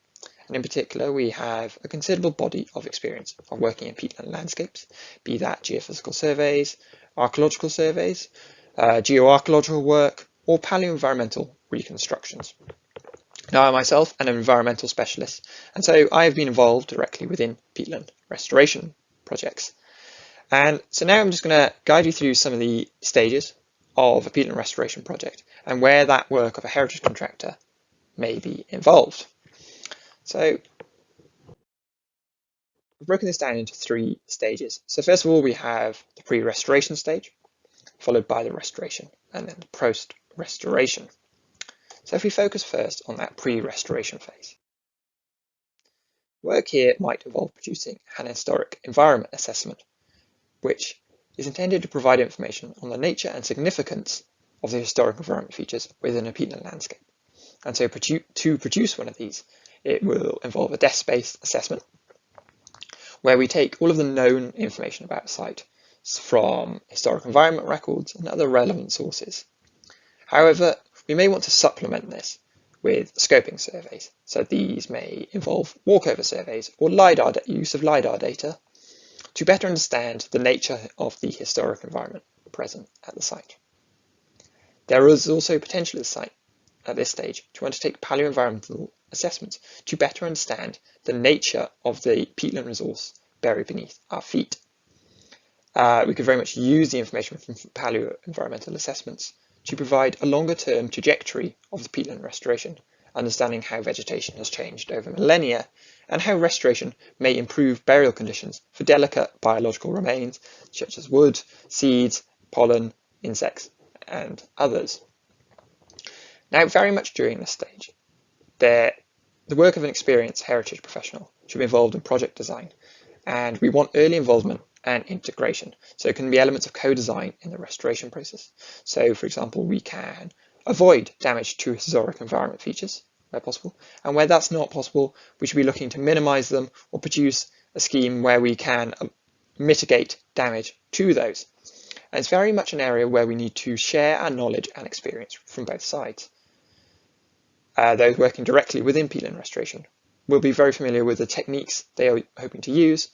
K: And in particular, we have a considerable body of experience of working in peatland landscapes, be that geophysical surveys, archaeological surveys, geoarchaeological work, or paleoenvironmental reconstructions. Now, I myself am an environmental specialist, and so I have been involved directly within peatland restoration projects. And so now I'm just going to guide you through some of the stages of a peatland restoration project and where that work of a heritage contractor may be involved. So I've broken this down into 3 stages. So first of all, we have the pre-restoration stage, followed by the restoration, and then the post-restoration. So if we focus first on that pre-restoration phase, work here might involve producing an historic environment assessment, which is intended to provide information on the nature and significance of the historic environment features within a peatland landscape. And so to produce one of these, it will involve a desk-based assessment, where we take all of the known information about a site from historic environment records and other relevant sources. However, we may want to supplement this with scoping surveys. So these may involve walkover surveys or use of LiDAR data to better understand the nature of the historic environment present at the site. There is also potential at the site at this stage to undertake paleoenvironmental assessments to better understand the nature of the peatland resource buried beneath our feet. We could very much use the information from paleoenvironmental assessments to provide a longer term trajectory of the peatland restoration, understanding how vegetation has changed over millennia and how restoration may improve burial conditions for delicate biological remains such as wood, seeds, pollen, insects, and others. Now, very much during this stage, the work of an experienced heritage professional should be involved in project design, and we want early involvement and integration. So it can be elements of co-design in the restoration process. So, for example, we can avoid damage to historic environment features where possible, and where that's not possible, we should be looking to minimize them or produce a scheme where we can mitigate damage to those. And it's very much an area where we need to share our knowledge and experience from both sides. Those working directly within peatland restoration will be very familiar with the techniques they are hoping to use.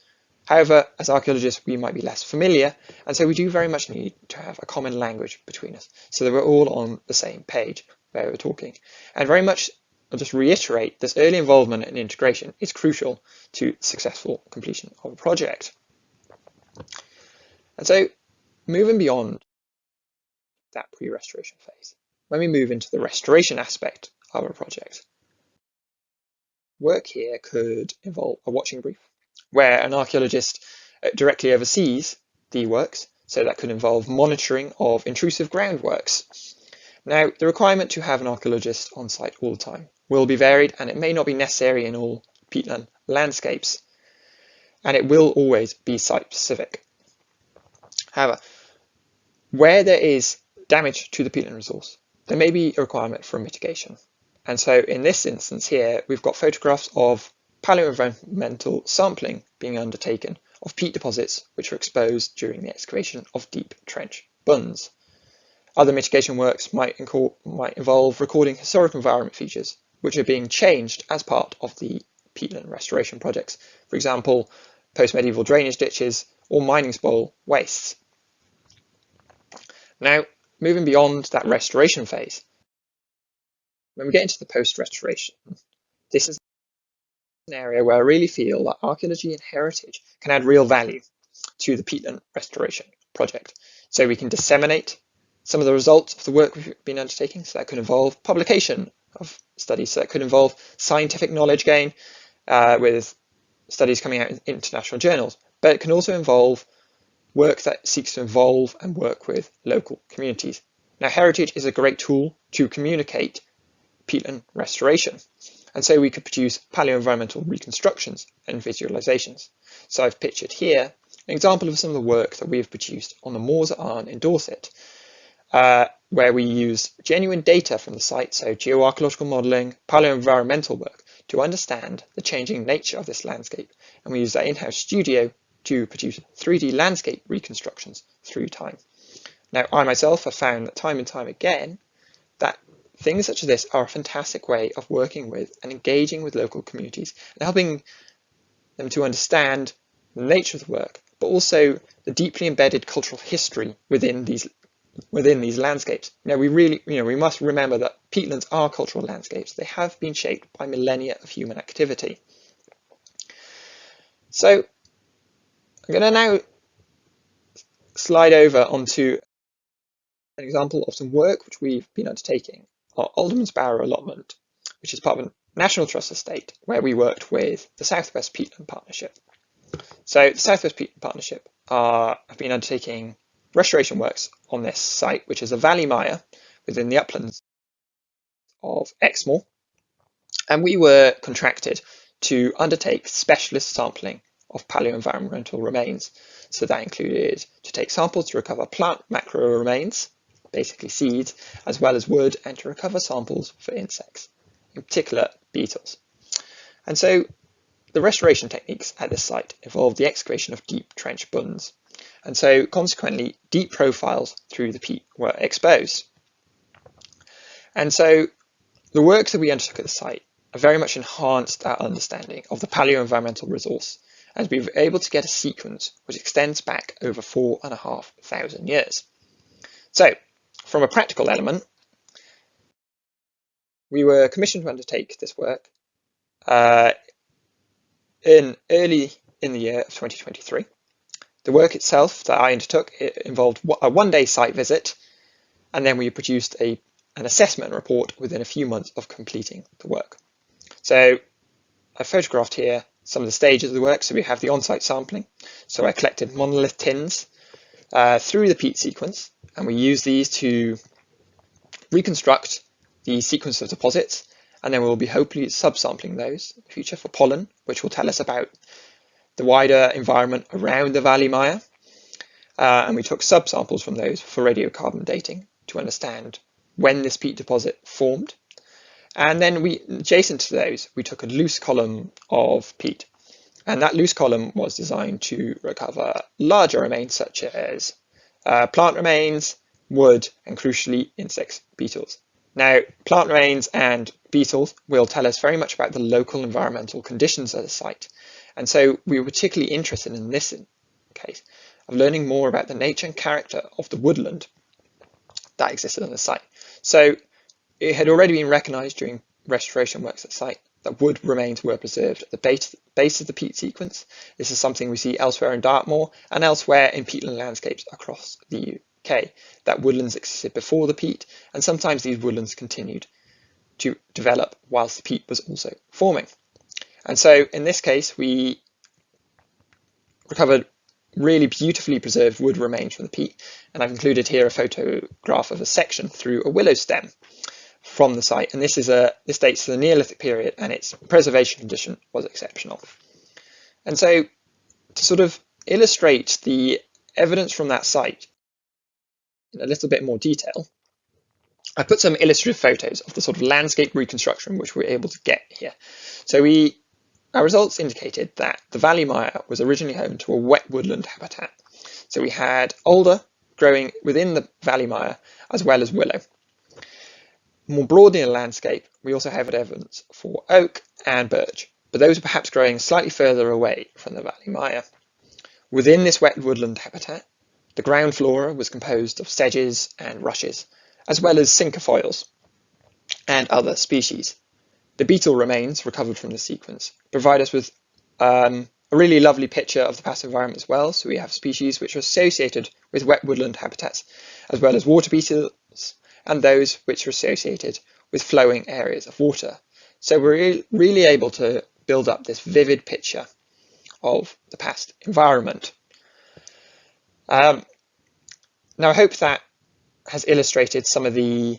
K: However, as archaeologists, we might be less familiar, and so we do very much need to have a common language between us so that we're all on the same page where we're talking. And very much, I'll just reiterate, this early involvement and integration is crucial to successful completion of a project. And so, moving beyond that pre-restoration phase. When we move into the restoration aspect of a project, work here could involve a watching brief, where an archaeologist directly oversees the works, so that could involve monitoring of intrusive groundworks. Now, the requirement to have an archaeologist on site all the time will be varied, and it may not be necessary in all peatland landscapes, and it will always be site-specific. However, where there is damage to the peatland resource, there may be a requirement for mitigation. And so in this instance here, we've got photographs of paleoenvironmental sampling being undertaken of peat deposits which were exposed during the excavation of deep trench bunds. Other mitigation works might involve recording historic environment features which are being changed as part of the peatland restoration projects. For example, post-medieval drainage ditches or mining spoil wastes. Now, moving beyond that restoration phase, when we get into the post-restoration, this is an area where I really feel that archaeology and heritage can add real value to the peatland restoration project. So we can disseminate some of the results of the work we've been undertaking. So that could involve publication of studies. So that could involve scientific knowledge gain with studies coming out in international journals. But it can also involve work that seeks to involve and work with local communities. Now, heritage is a great tool to communicate peatland restoration. And so we could produce paleoenvironmental reconstructions and visualizations. So I've pictured here an example of some of the work that we have produced on the Moors at Arn in Dorset, where we use genuine data from the site, so geoarchaeological modelling, paleoenvironmental work, to understand the changing nature of this landscape. And we use that in-house studio to produce 3D landscape reconstructions through time. Now, I myself have found that time and time again that things such as this are a fantastic way of working with and engaging with local communities and helping them to understand the nature of the work, but also the deeply embedded cultural history within these landscapes. Now, we must remember that peatlands are cultural landscapes. They have been shaped by millennia of human activity. So I'm going to now slide over onto an example of some work which we've been undertaking, our Alderman's Bower allotment, which is part of a National Trust estate, where we worked with the South West Peatland Partnership. So the South West Peatland Partnership have been undertaking restoration works on this site, which is a valley mire within the uplands of Exmoor, and we were contracted to undertake specialist sampling of paleoenvironmental remains. So that included to take samples to recover plant macro remains, basically seeds, as well as wood, and to recover samples for insects, in particular beetles. And so the restoration techniques at this site involved the excavation of deep trench bunds. And so consequently, deep profiles through the peat were exposed. And so the work that we undertook at the site very much enhanced our understanding of the paleoenvironmental resource, as we were able to get a sequence which extends back over 4,500 years. So, from a practical element, we were commissioned to undertake this work early in the year of 2023. The work itself that I undertook, it involved a one-day site visit, and then we produced an assessment report within a few months of completing the work. So I photographed here some of the stages of the work. So we have the on-site sampling. So I collected monolith tins through the peat sequence, and we use these to reconstruct the sequence of deposits, and then we'll be hopefully subsampling those in the future for pollen, which will tell us about the wider environment around the valley mire. And we took subsamples from those for radiocarbon dating to understand when this peat deposit formed. And then adjacent to those, we took a loose column of peat. And that loose column was designed to recover larger remains such as plant remains, wood, and crucially, insects, beetles. Now, plant remains and beetles will tell us very much about the local environmental conditions of the site. And so we were particularly interested in this case of learning more about the nature and character of the woodland that existed on the site. So it had already been recognised during restoration works at the site that wood remains were preserved at the base of the peat sequence. This is something we see elsewhere in Dartmoor and elsewhere in peatland landscapes across the decay, that woodlands existed before the peat, and sometimes these woodlands continued to develop whilst the peat was also forming. And so in this case, we recovered really beautifully preserved wood remains from the peat, and I've included here a photograph of a section through a willow stem from the site, and this dates to the Neolithic period, and its preservation condition was exceptional. And so to sort of illustrate the evidence from that site in a little bit more detail, I put some illustrative photos of the sort of landscape reconstruction which we were able to get here. So our results indicated that the Valley Mire was originally home to a wet woodland habitat. So we had alder growing within the Valley Mire as well as willow. More broadly in the landscape, we also have evidence for oak and birch, but those are perhaps growing slightly further away from the Valley Mire. Within this wet woodland habitat, the ground flora was composed of sedges and rushes, as well as cinquefoils and other species. The beetle remains recovered from the sequence provide us with a really lovely picture of the past environment as well. So we have species which are associated with wet woodland habitats, as well as water beetles and those which are associated with flowing areas of water. So we're really able to build up this vivid picture of the past environment. Now I hope that has illustrated some of the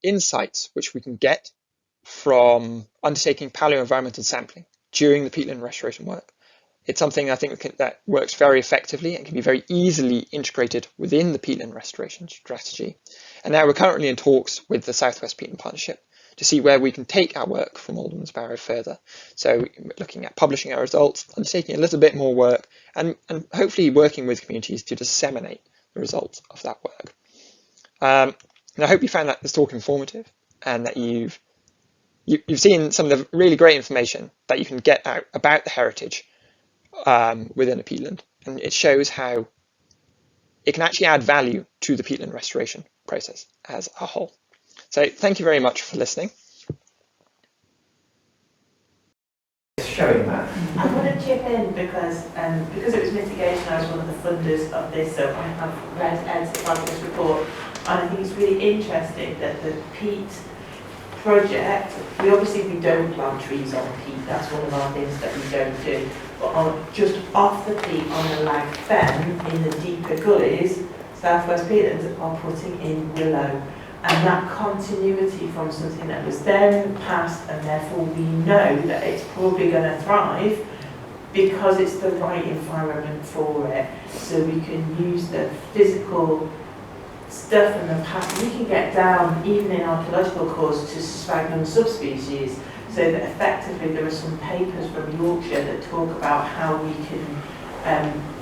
K: insights which we can get from undertaking paleoenvironmental sampling during the peatland restoration work. It's something I think that works very effectively and can be very easily integrated within the peatland restoration strategy. And now we're currently in talks with the Southwest Peatland Partnership to see where we can take our work from Alderman's Barrow further. So looking at publishing our results, undertaking a little bit more work, and hopefully working with communities to disseminate the results of that work. And I hope you found this talk informative, and that you've seen some of the really great information that you can get out about the heritage within a peatland, and it shows how it can actually add value to the peatland restoration process as a whole. So thank you very much for listening.
F: Showing that.
D: I want to chip in because it was mitigation, I was one of the funders of this, so I have read Ed's fabulous report, and I think it's really interesting that the Peat project, we don't plant trees on peat, that's one of our things that we don't do, but just off the peat on a lag fen in the deeper gullies, Southwest Peatlands are putting in willow, and that continuity from something that was there in the past, and therefore we know that it's probably going to thrive because it's the right environment for it, so we can use the physical stuff in the past. We can get down, even in archaeological course, to sphagnum subspecies, so that effectively there are some papers from Yorkshire that talk about how we can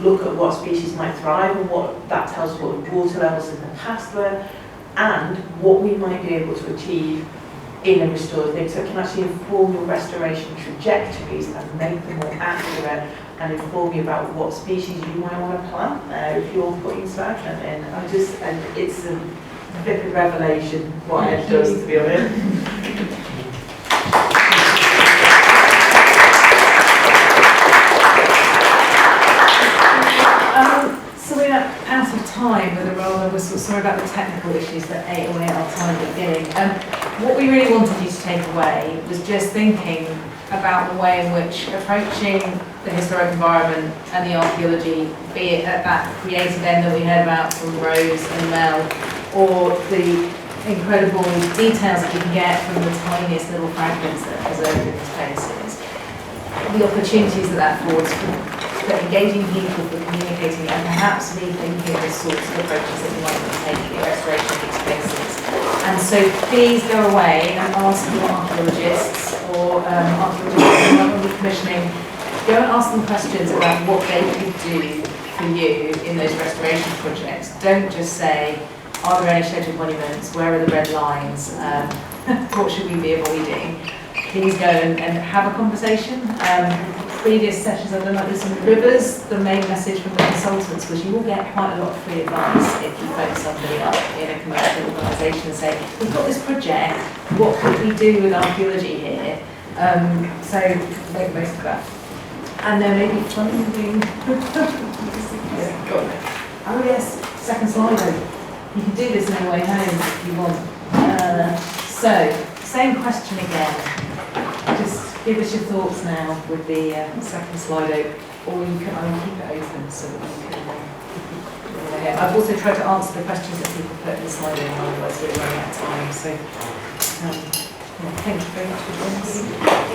D: look at what species might thrive, and what that tells us what the water levels in the past were, and what we might be able to achieve in a restored thing. So it can actually inform your restoration trajectories and make them more accurate, and inform you about what species you might want to plant there if you're putting sphagnum in. And it's a vivid revelation what it does, to be honest.
A: So we're out of time with a rather, we're sorry about the technical issues that ate away our time at the beginning. What we really wanted you to take away was just thinking about the way in which approaching the historic environment and the archaeology, be it at that creative end that we heard about from Rose and Mel, or the incredible details that you can get from the tiniest little fragments that are preserved in these places, the opportunities that affords for engaging people, for communicating, and perhaps rethinking the sorts of approaches that you might want to take in restoration of these places. And so please go away and ask your archaeologists or archaeologists who will be commissioning, go and ask them questions about what they could do for you in those restoration projects. Don't just say, are there any scheduled monuments, where are the red lines, what should we be avoiding? Please go and have a conversation. Previous sessions I've done like this on rivers, the main message from the consultants was you will get quite a lot of free advice if you phone somebody up in a commercial organisation and say, we've got this project, what could we do with archaeology here? So make most of that. And there may be funding. Yeah, go on. Oh yes, second slide. You can do this on your way home if you want. So, same question again. Just give us your thoughts now with the second slide, or you can, I will keep it open so that you can. I've also tried to answer the questions that people put in the slide, otherwise we're running out of time. So, thank you very much for joining us.